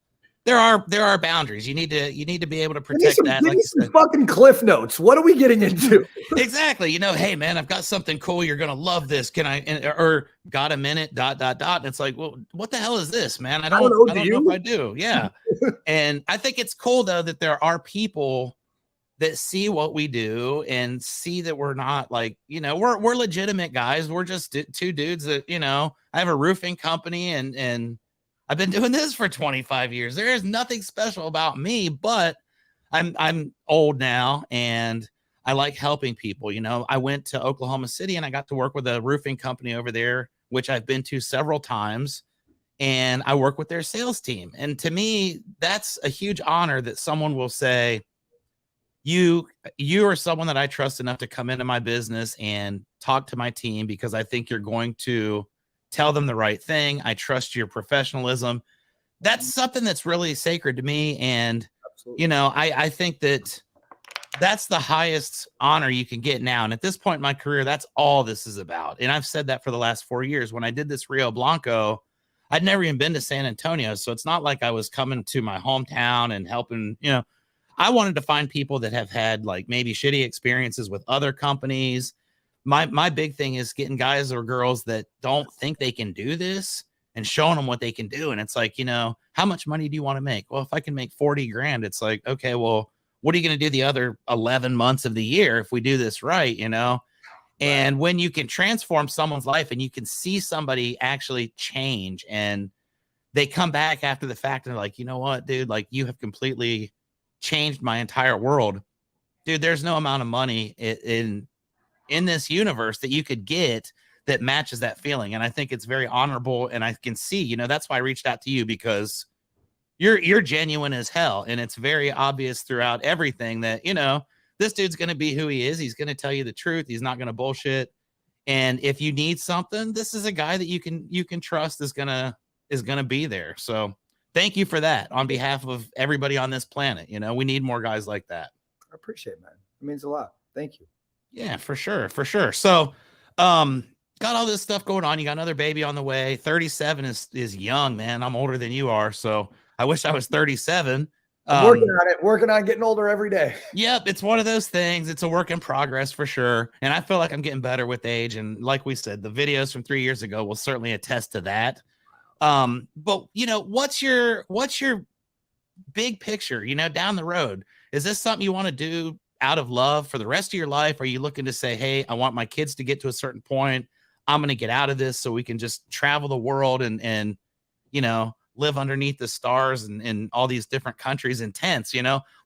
there are boundaries. You need to be able to protect that. Give Like me you some said, fucking cliff notes. What are we getting into? exactly. Hey man, I've got something cool. You're gonna love this. Can I? Or got a minute? Dot dot dot. And it's like, well, what the hell is this, man? I I don't don't. know. I Do don't know if you? I do. Yeah. And I think it's cool though that there are people that see what we do and see that we're not like, we're legitimate guys. We're just two dudes that, I have a roofing company and I've been doing this for 25 years. There is nothing special about me, but I'm old now and I like helping people. I went to Oklahoma City and I got to work with a roofing company over there, which I've been to several times, and I work with their sales team. And to me, that's a huge honor that someone will say, you are someone that I trust enough to come into my business and talk to my team because I think you're going to tell them the right thing. I trust your professionalism. That's something that's really sacred to me. And, Absolutely. I think that's the highest honor you can get now. And at this point in my career, that's all this is about. And I've said that for the last 4 years. When I did this Rio Blanco, I'd never even been to San Antonio. So it's not like I was coming to my hometown and helping, I wanted to find people that have had like maybe shitty experiences with other companies. My big thing is getting guys or girls that don't think they can do this and showing them what they can do. And it's like, how much money do you want to make? Well, if I can make 40 grand, it's like, okay, well, what are you going to do the other 11 months of the year if we do this right, And when you can transform someone's life and you can see somebody actually change and they come back after the fact and they're like, you know what, dude, like you have completely changed my entire world. Dude, there's no amount of money in this universe that you could get that matches that feeling. And I think it's very honorable. And I can see, that's why I reached out to you, because you're genuine as hell. And it's very obvious throughout everything that, this dude's going to be who he is. He's going to tell you the truth. He's not going to bullshit. And if you need something, this is a guy that you can trust is going to be there. So thank you for that on behalf of everybody on this planet. We need more guys like that. I appreciate it, man. It means a lot. Thank you. Yeah, for sure. For sure. So, got all this stuff going on. You got another baby on the way. 37 is young, man. I'm older than you are. So I wish I was 37. I'm working on it, working on getting older every day. Yep. It's one of those things. It's a work in progress for sure. And I feel like I'm getting better with age. And like we said, the videos from 3 years ago will certainly attest to that. But what's your big picture, down the road? Is this something you want to do out of love for the rest of your life? Are you looking to say, hey, I want my kids to get to a certain point, I'm going to get out of this so we can just travel the world and live underneath the stars and all these different countries in tents?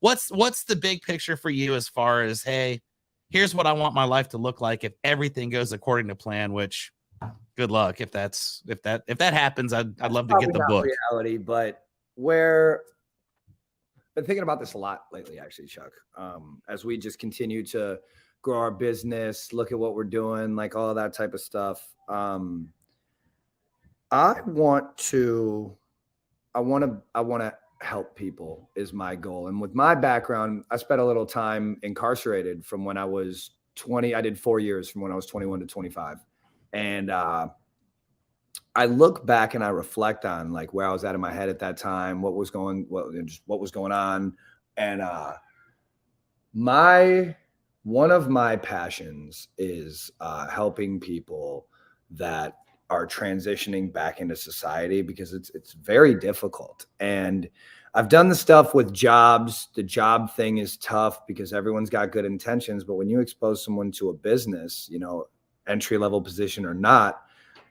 What's the big picture for you as far as, hey, here's what I want my life to look like if everything goes according to plan, which good luck if that happens. I'd love to get the book. Reality, but been thinking about this a lot lately, actually, Chuck. As we just continue to grow our business, look at what we're doing, like all of that type of stuff. I want to help people is my goal. And with my background, I spent a little time incarcerated from when I was 20. I did 4 years from when I was 21 to 25. And I look back and I reflect on like where I was at in my head at that time, what was going on. And one of my passions is helping people that are transitioning back into society, because it's very difficult. And I've done the stuff with jobs. The job thing is tough because everyone's got good intentions, but when you expose someone to a business, entry-level position or not,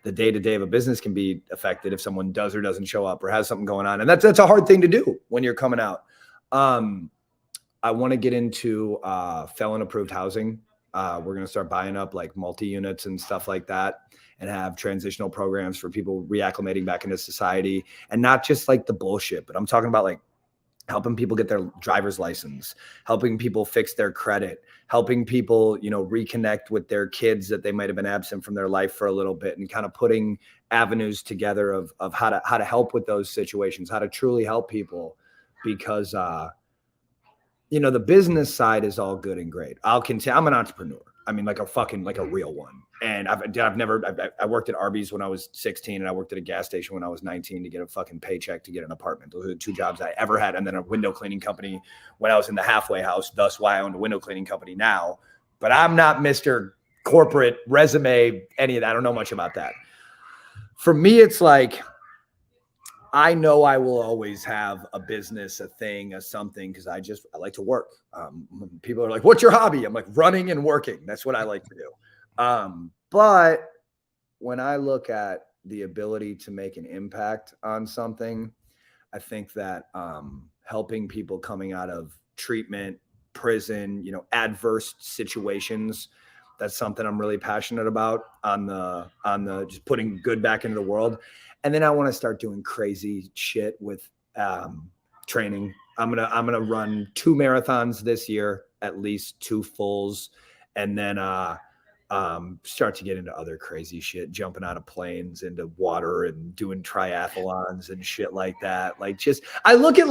the day-to-day of a business can be affected if someone does or doesn't show up or has something going on. And that's a hard thing to do when you're coming out. I want to get into felon-approved housing. We're going to start buying up like multi-units and stuff like that and have transitional programs for people reacclimating back into society, and not just like the bullshit, but I'm talking about like helping people get their driver's license, helping people fix their credit, helping people, reconnect with their kids that they might have been absent from their life for a little bit, and kind of putting avenues together of how to help with those situations, how to truly help people, because the business side is all good and great. I'm an entrepreneur. I mean, like a real one. And I worked at Arby's when I was 16, and I worked at a gas station when I was 19 to get a fucking paycheck to get an apartment. Those are the 2 jobs I ever had. And then a window cleaning company when I was in the halfway house. Thus why I own a window cleaning company now. But I'm not Mr. Corporate resume, any of that. I don't know much about that. For me, it's like, I know I will always have a business, a thing, a something, because I like to work. People are like, what's your hobby? I'm like, running and working. That's what I like to do. But when I look at the ability to make an impact on something, I think that helping people coming out of treatment, prison, adverse situations, that's something I'm really passionate about on the just putting good back into the world. And then I want to start doing crazy shit with training. I'm gonna run 2 marathons this year, at least 2 fulls, and then start to get into other crazy shit, jumping out of planes into water and doing triathlons and shit like that. I look at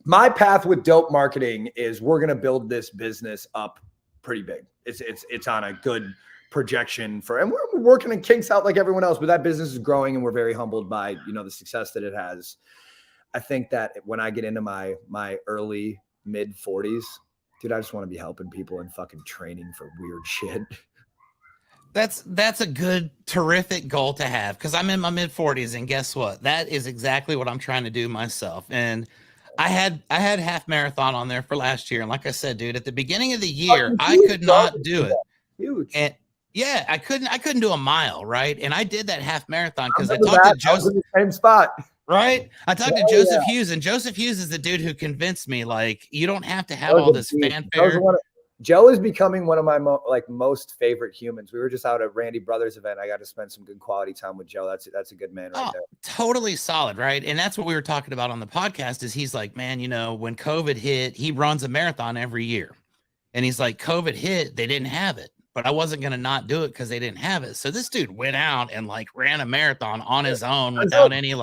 my path with dope marketing is we're gonna build this business up pretty big. It's on a good projection and we're working in kinks out like everyone else, but that business is growing and we're very humbled by, the success that it has. I think that when I get into my early mid 40s, dude, I just want to be helping people and fucking training for weird shit. That's a good, terrific goal to have, because I'm in my mid 40s, and guess what? That is exactly what I'm trying to do myself. And I had half marathon on there for last year, and like I said, dude, at the beginning of the year, I could not do it. Huge. And yeah, I couldn't do a mile, right? And I did that half marathon because I talked to Joseph. In the same spot. Right? I talked to Joseph Hughes, and Joseph Hughes is the dude who convinced me, you don't have to have all this fanfare. Joe is becoming one of my most favorite humans. We were just out at Randy Brothers event. I got to spend some good quality time with Joe. That's a good man right there. Totally solid, right? And that's what we were talking about on the podcast is he's like, man, when COVID hit, he runs a marathon every year. And he's like, COVID hit, they didn't have it. But I wasn't going to not do it because they didn't have it. So this dude went out and ran a marathon on his own without any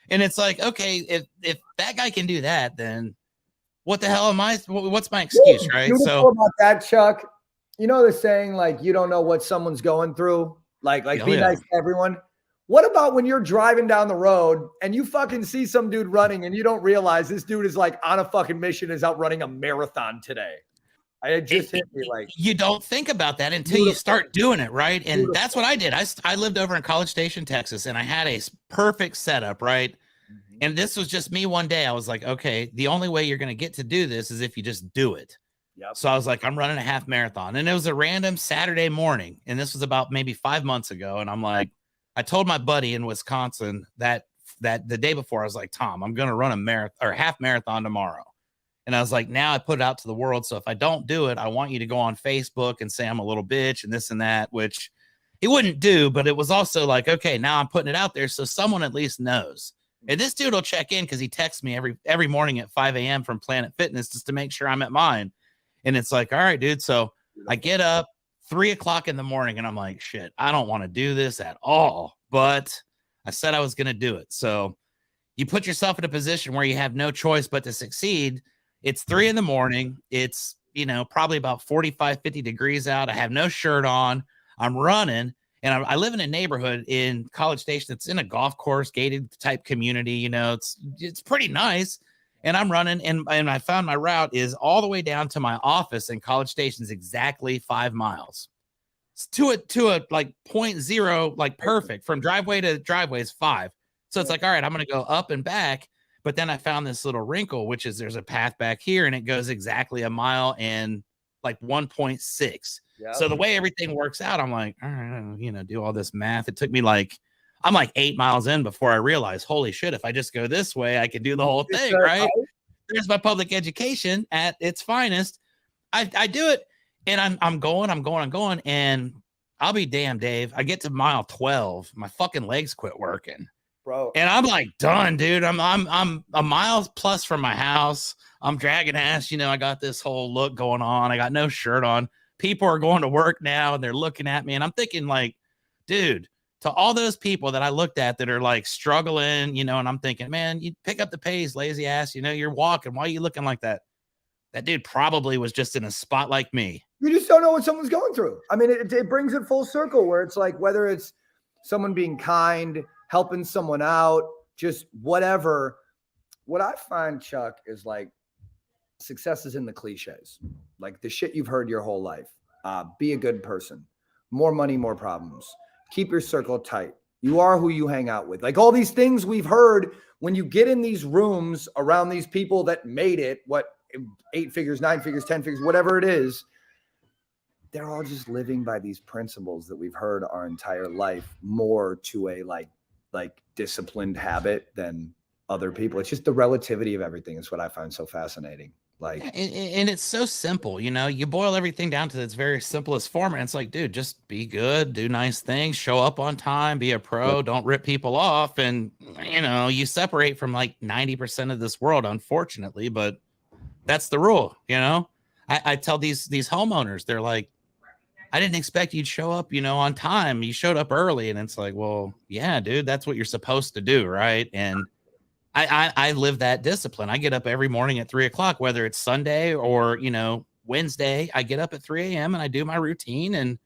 and it's like, okay, if that guy can do that, then what the hell am I? What's my excuse, right? So about that, Chuck, the saying, you don't know what someone's going through. Be nice to everyone. What about when you're driving down the road and you fucking see some dude running and you don't realize this dude is on a fucking mission, is out running a marathon today? It just hit me you don't think about that until you start doing it, right? And that's what I did. I lived over in College Station, Texas, and I had a perfect setup, right? Mm-hmm. And this was just me one day. I was like, okay, the only way you're going to get to do this is if you just do it. Yep. So I was like, I'm running a half marathon, and it was a random Saturday morning, and this was about maybe 5 months ago. And I'm like, I told my buddy in Wisconsin that the day before, I was like, Tom, I'm going to run a marathon or half marathon tomorrow. And I was like, now I put it out to the world. So if I don't do it, I want you to go on Facebook and say I'm a little bitch and this and that, which he wouldn't do. But it was also like, okay, now I'm putting it out there so someone at least knows. And this dude will check in because he texts me every morning at 5 a.m. from Planet Fitness just to make sure I'm at mine. And it's like, all right, dude. So I get up 3 o'clock in the morning and I'm like, shit, I don't want to do this at all. But I said I was going to do it. So you put yourself in a position where you have no choice but to succeed. It's 3 a.m. It's, probably about 45, 50 degrees out. I have no shirt on. I'm running, and I live in a neighborhood in College Station that's in a golf course, gated type community. It's pretty nice. And I'm running, and I found my route is all the way down to my office in College Station's exactly 5 miles. It's to a 0.0, perfect from driveway to driveway is 5. So it's like, all right, I'm going to go up and back. But then I found this little wrinkle, which is there's a path back here and it goes exactly a mile and 1.6. Yep. So the way everything works out, I'm like, all right, do all this math. It took me I'm 8 miles in before I realized, holy shit, if I just go this way, I can do the whole thing, right? There's my public education at its finest. I do it and I'm going. And I'll be damned, Dave. I get to mile 12. My fucking legs quit working. bro. And I'm like done, dude. I'm a mile plus from my house. I'm dragging ass. You know, I got this whole look going on. I got no shirt on. People are going to work now and they're looking at me. And I'm thinking, like, dude, to all those people that I looked at that are like struggling, you know, and I'm thinking, man, you pick up the pace, lazy ass. You know, you're walking. Why are you looking like that? That dude probably was just in a spot like me. You just don't know what someone's going through. I mean, it brings it full circle where it's like, whether it's someone being kind, helping someone out, just whatever. What I find, Chuck, is like success is in the cliches, like the shit you've heard your whole life. Be a good person, more money, more problems. Keep your circle tight. You are who you hang out with. Like all these things we've heard when you get in these rooms around these people that made it, what, 8 figures, 9 figures, 10 figures, whatever it is, they're all just living by these principles that we've heard our entire life, more to a like disciplined habit than other people. It's just the relativity of everything is what I find so fascinating. Like, and it's so simple, you know, you boil everything down to its very simplest form. And it's like, dude, just be good, do nice things, show up on time, be a pro, don't rip people off. And, you know, you separate from like 90% of this world, unfortunately, but that's the rule. You know, I tell these homeowners, they're like, I didn't expect you'd show up, you know, on time. You showed up early. And it's like, well, yeah, dude, that's what you're supposed to do. Right. And I live that discipline. I get up every morning at 3:00, whether it's Sunday or, you know, Wednesday. I get up at 3 a.m. and I do my routine. And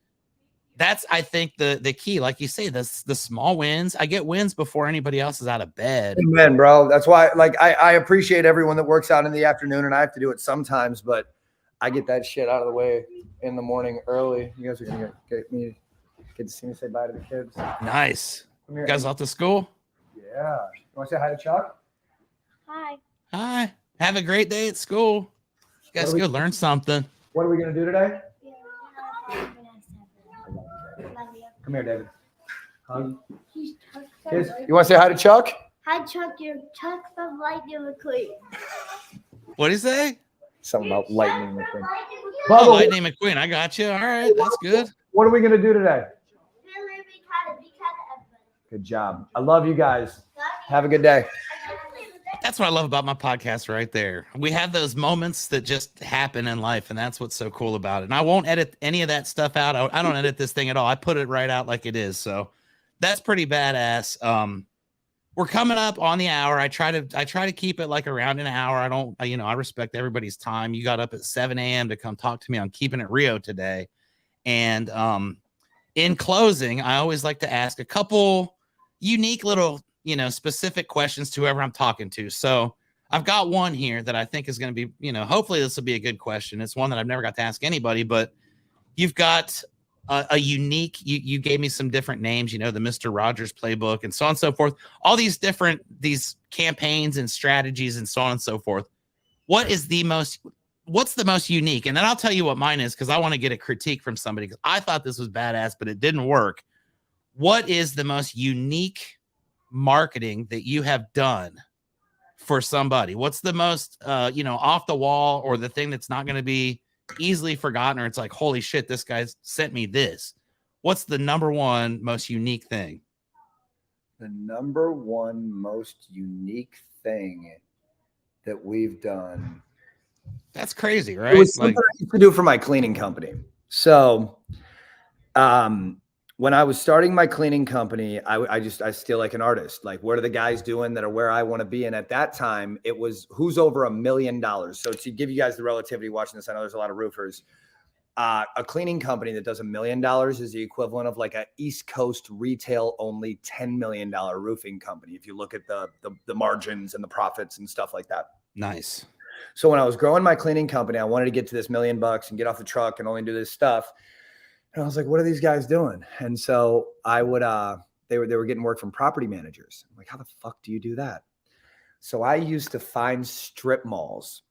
that's, I think, the key. Like you say, the small wins. I get wins before anybody else is out of bed. Amen, bro. That's why, like, I appreciate everyone that works out in the afternoon, and I have to do it sometimes, but I get that shit out of the way in the morning early. You guys are gonna get to see me say bye to the kids. Nice. You guys off to school? Yeah. You want to say hi to Chuck? Hi. Hi. Have a great day at school. You guys go learn something. What are we gonna do today? Yeah, Come here, David. he's Chuck Kids, you want to say hi to Chuck? Hi, Chuck. You're Chuck from Lightning McQueen. What do you say? Something about Lightning McQueen. Oh, Bubba, Lightning McQueen. I got you. All right. That's good. what are we gonna do today? Good job. I love you guys. Have a good day. That's what I love about my podcast right there. We have those moments that just happen in life, and that's what's so cool about it. And I won't edit any of that stuff out. I don't edit this thing at all. I put it right out like it is. So that's pretty badass. We're coming up on the hour. I try to keep it like around an hour. I respect everybody's time. You got up at 7 a.m. to come talk to me on Keepin It Rio today. And in closing, I always like to ask a couple unique little, you know, specific questions to whoever I'm talking to. So I've got one here that I think is going to be, you know, hopefully this will be a good question. It's one that I've never got to ask anybody, but you've got a unique, you gave me some different names, you know, the Mr. Rogers playbook and so on and so forth, all these campaigns and strategies and so on and so forth. What's the most unique? And then I'll tell you what mine is, because I want to get a critique from somebody, because I thought this was badass, but it didn't work. What is the most unique marketing that you have done for somebody? What's the most off the wall, or the thing that's not going to be easily forgotten, or it's like, holy shit, this guy sent me this? What's the number one most unique thing? The number one most unique thing that we've done. That's crazy, right? It was something I used to do for my cleaning company. So when I was starting my cleaning company, I still like an artist. Like, what are the guys doing that are where I want to be? And at that time, it was who's over $1 million. So to give you guys the relativity watching this, I know there's a lot of roofers. A cleaning company that does $1 million is the equivalent of like a East Coast retail only $10 million roofing company, if you look at the margins and the profits and stuff like that. Nice. So when I was growing my cleaning company, I wanted to get to this $1 million and get off the truck and only do this stuff. And I was like, what are these guys doing? And so I would, they were getting work from property managers. I'm like, how the fuck do you do that? So I used to find strip malls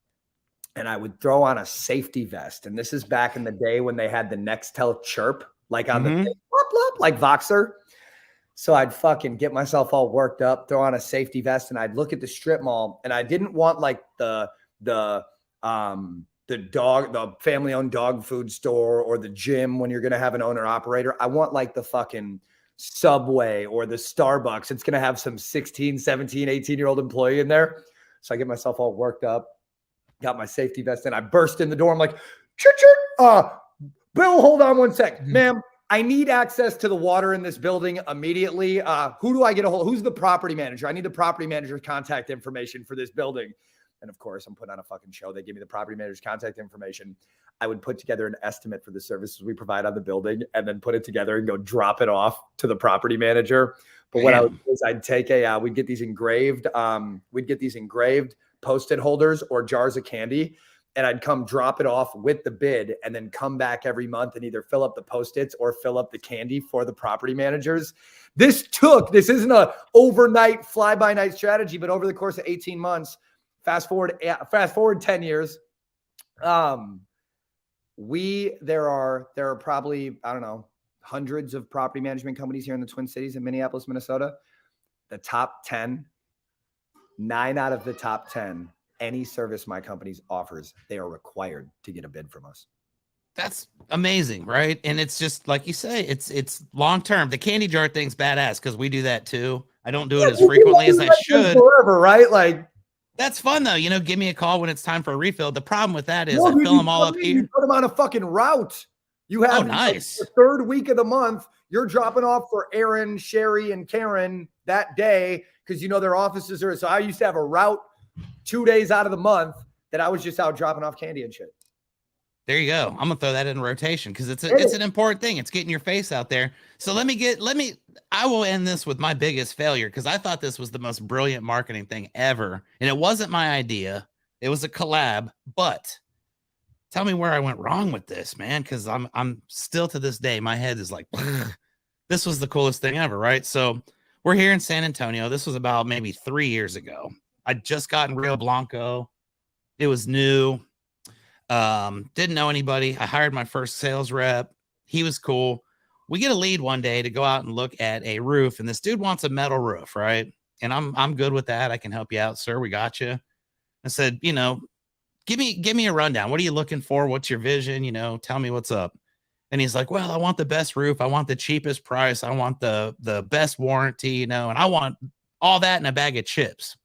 and I would throw on a safety vest. And this is back in the day when they had the Nextel chirp, like on the thing, blop, blop, like Voxer. So I'd fucking get myself all worked up, throw on a safety vest, and I'd look at the strip mall. And I didn't want like the family-owned dog food store or the gym when you're going to have an owner operator. I want like the fucking Subway or the Starbucks. It's going to have some 16, 17, 18-year-old employee in there. So I get myself all worked up, got my safety vest in. I burst in the door. I'm like, chir, chir. Bill, hold on one sec. Ma'am, I need access to the water in this building immediately. Who do I get a hold? Who's the property manager? I need the property manager's contact information for this building. And of course, I'm putting on a fucking show. They give me the property manager's contact information. I would put together an estimate for the services we provide on the building and then put it together and go drop it off to the property manager. But what I would do is I'd take we'd get these engraved Post-it holders or jars of candy. And I'd come drop it off with the bid and then come back every month and either fill up the Post-its or fill up the candy for the property managers. This isn't a overnight fly-by-night strategy, but over the course of 18 months, fast forward 10 years, there are probably, I don't know, hundreds of property management companies here in the Twin Cities in Minneapolis, Minnesota. The top 10, 9 out of the top 10, any service my company offers, they are required to get a bid from us. That's amazing, right? And it's just like you say, it's long term. The candy jar thing's badass because we do that too. I don't do it as frequently as I should. Forever, right? Like, that's fun though. You know, give me a call when it's time for a refill. The problem with that is I fill them all up here. You put them on a fucking route. You have nice. The third week of the month. You're dropping off for Aaron, Sherry, and Karen that day because you know their offices are. So I used to have a route 2 days out of the month that I was just out dropping off candy and shit. There you go. I'm gonna throw that in rotation because it's an important thing. It's getting your face out there. So I will end this with my biggest failure because I thought this was the most brilliant marketing thing ever. And it wasn't my idea. It was a collab, but tell me where I went wrong with this, man. Cause I'm still to this day, my head is like, this was the coolest thing ever. Right. So we're here in San Antonio. This was about maybe 3 years ago. I'd just gotten Rio Blanco. It was new. Didn't know anybody. I hired my first sales rep. He was cool. We get a lead one day to go out and look at a roof, and this dude wants a metal roof, right? And I'm good with that. I can help you out, sir. We got you. I said, you know, give me a rundown. What are you looking for? What's your vision? You know, tell me what's up. And he's like, well, I want the best roof. I want the cheapest price. I want the best warranty, you know, and I want all that in a bag of chips.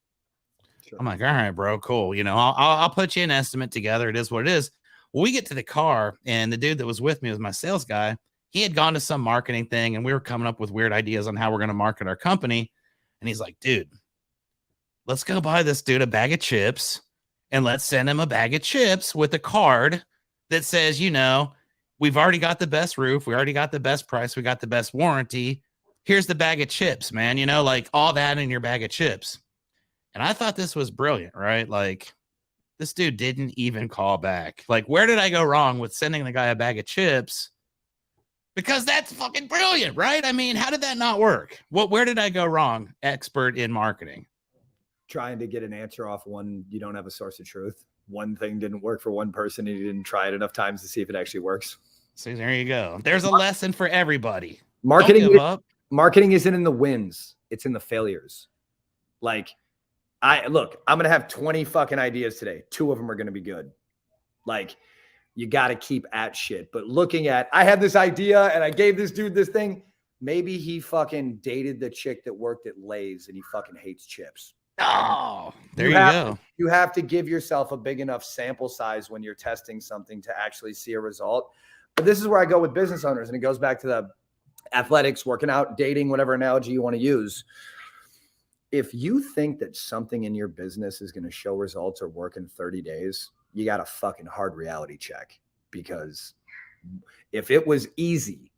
Sure. I'm like, all right, bro, cool. You know, I'll put you an estimate together. It is what it is. Well, we get to the car, and the dude that was with me was my sales guy. He had gone to some marketing thing, and we were coming up with weird ideas on how we're going to market our company. And he's like, dude, let's go buy this dude a bag of chips, and let's send him a bag of chips with a card that says, you know, we've already got the best roof. We already got the best price. We got the best warranty. Here's the bag of chips, man. You know, like all that in your bag of chips. And I thought this was brilliant, right? Like, this dude didn't even call back. Like, where did I go wrong with sending the guy a bag of chips? Because that's fucking brilliant, right? I mean, how did that not work? Where did I go wrong? Expert in marketing. Trying to get an answer off one, you don't have a source of truth. One thing didn't work for one person, and you didn't try it enough times to see if it actually works. See, there you go. There's a lesson for everybody. Marketing isn't in the wins. It's in the failures. Like, I'm going to have 20 fucking ideas today. 2 of them are going to be good. Like, you got to keep at shit. But I had this idea and I gave this dude this thing. Maybe he fucking dated the chick that worked at Lay's and he fucking hates chips. Oh, there you go. You have to give yourself a big enough sample size when you're testing something to actually see a result. But this is where I go with business owners, and it goes back to the athletics, working out, dating, whatever analogy you want to use. If you think that something in your business is going to show results or work in 30 days, you got a fucking hard reality check. Because if it was easy,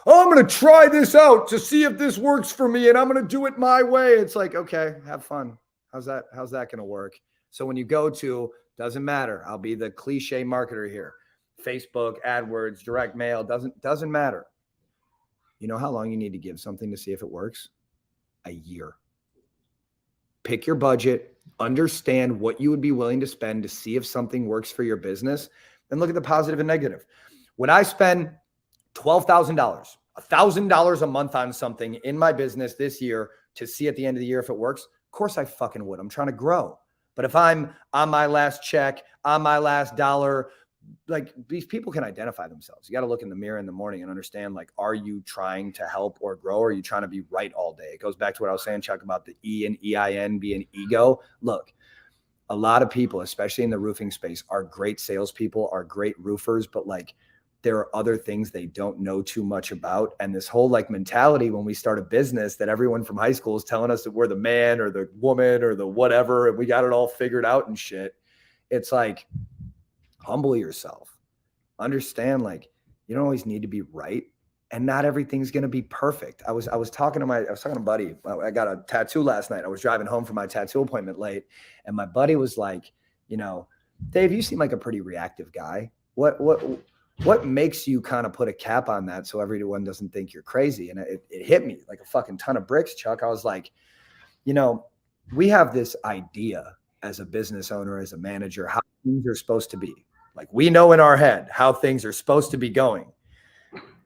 I'm going to try this out to see if this works for me, and I'm going to do it my way. It's like, okay, have fun. How's that going to work? So when you go to, doesn't matter. I'll be the cliche marketer here. Facebook, AdWords, direct mail, doesn't matter. You know how long you need to give something to see if it works? A year. Pick your budget, understand what you would be willing to spend to see if something works for your business, and look at the positive and negative. When I spend $12,000, $1,000 a month on something in my business this year to see at the end of the year if it works, of course I fucking would. I'm trying to grow. But if I'm on my last check, on my last dollar, like these people can identify themselves. You got to look in the mirror in the morning and understand, like, are you trying to help or grow? Or are you trying to be right all day? It goes back to what I was saying, Chuck, about the E and EIN being ego. Look, a lot of people, especially in the roofing space, are great salespeople, are great roofers, but like there are other things they don't know too much about. And this whole like mentality when we start a business that everyone from high school is telling us that we're the man or the woman or the whatever, and we got it all figured out and shit. It's like, humble yourself. Understand, like, you don't always need to be right, and not everything's going to be perfect. I was talking to a buddy. I got a tattoo last night. I was driving home from my tattoo appointment late, and my buddy was like, you know, Dave, you seem like a pretty reactive guy. What makes you kind of put a cap on that so everyone doesn't think you're crazy? And it hit me like a fucking ton of bricks, Chuck. I was like, you know, we have this idea as a business owner, as a manager, how things are supposed to be. Like, we know in our head how things are supposed to be going.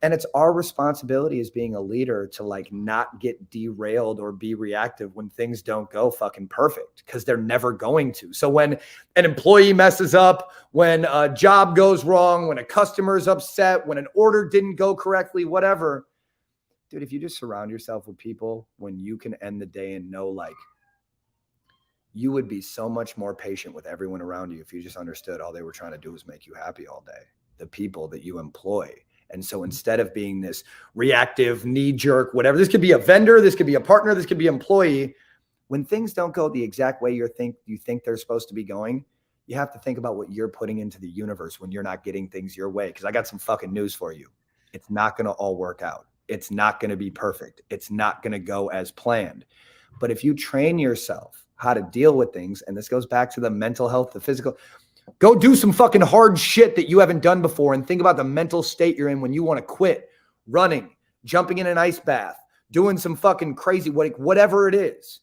And it's our responsibility as being a leader to like not get derailed or be reactive when things don't go fucking perfect, because they're never going to. So when an employee messes up, when a job goes wrong, when a customer's upset, when an order didn't go correctly, whatever, dude, if you just surround yourself with people when you can end the day and know, like, you would be so much more patient with everyone around you if you just understood all they were trying to do was make you happy all day, the people that you employ. And so instead of being this reactive, knee-jerk, whatever, this could be a vendor, this could be a partner, this could be an employee. When things don't go the exact way you think they're supposed to be going, you have to think about what you're putting into the universe when you're not getting things your way. Because I got some fucking news for you. It's not going to all work out. It's not going to be perfect. It's not going to go as planned. But if you train yourself how to deal with things, and this goes back to the mental health, the physical, go do some fucking hard shit that you haven't done before and think about the mental state you're in when you want to quit running, jumping in an ice bath, doing some fucking crazy, whatever it is.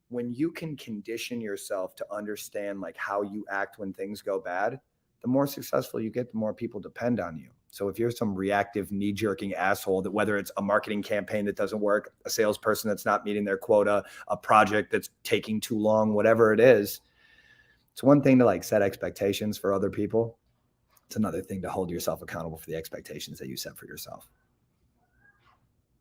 When you can condition yourself to understand like how you act when things go bad, the more successful you get, the more people depend on you. So if you're some reactive, knee-jerking asshole, that whether it's a marketing campaign that doesn't work, a salesperson that's not meeting their quota, a project that's taking too long, whatever it is, it's one thing to like set expectations for other people. It's another thing to hold yourself accountable for the expectations that you set for yourself.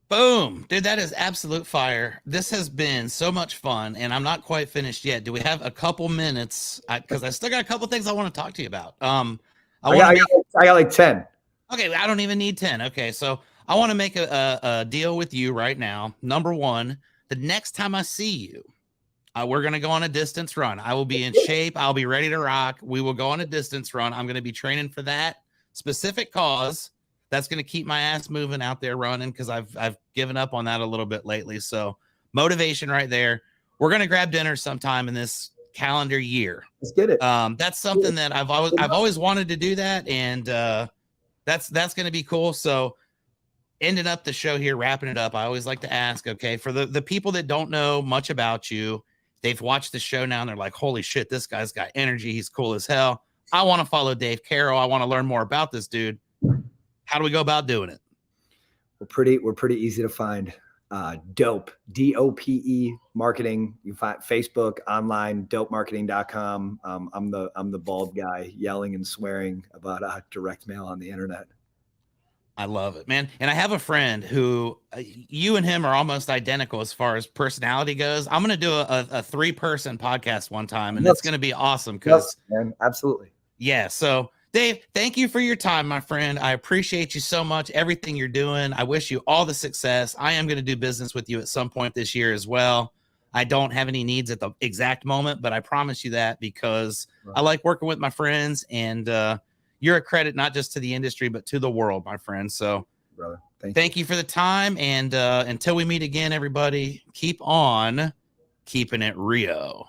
Boom. Dude, that is absolute fire. This has been so much fun, and I'm not quite finished yet. Do we have a couple minutes? Because I still got a couple things I want to talk to you about. I got like 10. Okay, I don't even need 10. Okay, so I want to make a deal with you right now. Number one, the next time I see you, we're going to go on a distance run. I will be in shape. I'll be ready to rock. We will go on a distance run. I'm going to be training for that specific cause. That's going to keep my ass moving out there running, because I've given up on that a little bit lately. So motivation right there. We're going to grab dinner sometime in this calendar year. Let's get it. That's something that I've always wanted to do that. And that's going to be cool. So ending up the show here, wrapping it up, I always like to ask, okay, for the people that don't know much about you, they've watched the show now and they're like, holy shit, this guy's got energy. He's cool as hell. I want to follow Dave Carroll. I want to learn more about this dude. How do we go about doing it? We're pretty easy to find. Dope, DOPE marketing. You find Facebook, online, dopemarketing.com. I'm the bald guy yelling and swearing about direct mail on the internet. I love it, man. And I have a friend who you and him are almost identical as far as personality goes. I'm going to do a 3-person podcast one time, and it's going to be awesome. Because absolutely. Yeah. So Dave, thank you for your time, my friend. I appreciate you so much, everything you're doing. I wish you all the success. I am going to do business with you at some point this year as well. I don't have any needs at the exact moment, but I promise you that, because I like working with my friends, and you're a credit not just to the industry, but to the world, my friend. So brother, thank you for the time. And until we meet again, everybody, keep on keeping it Rio.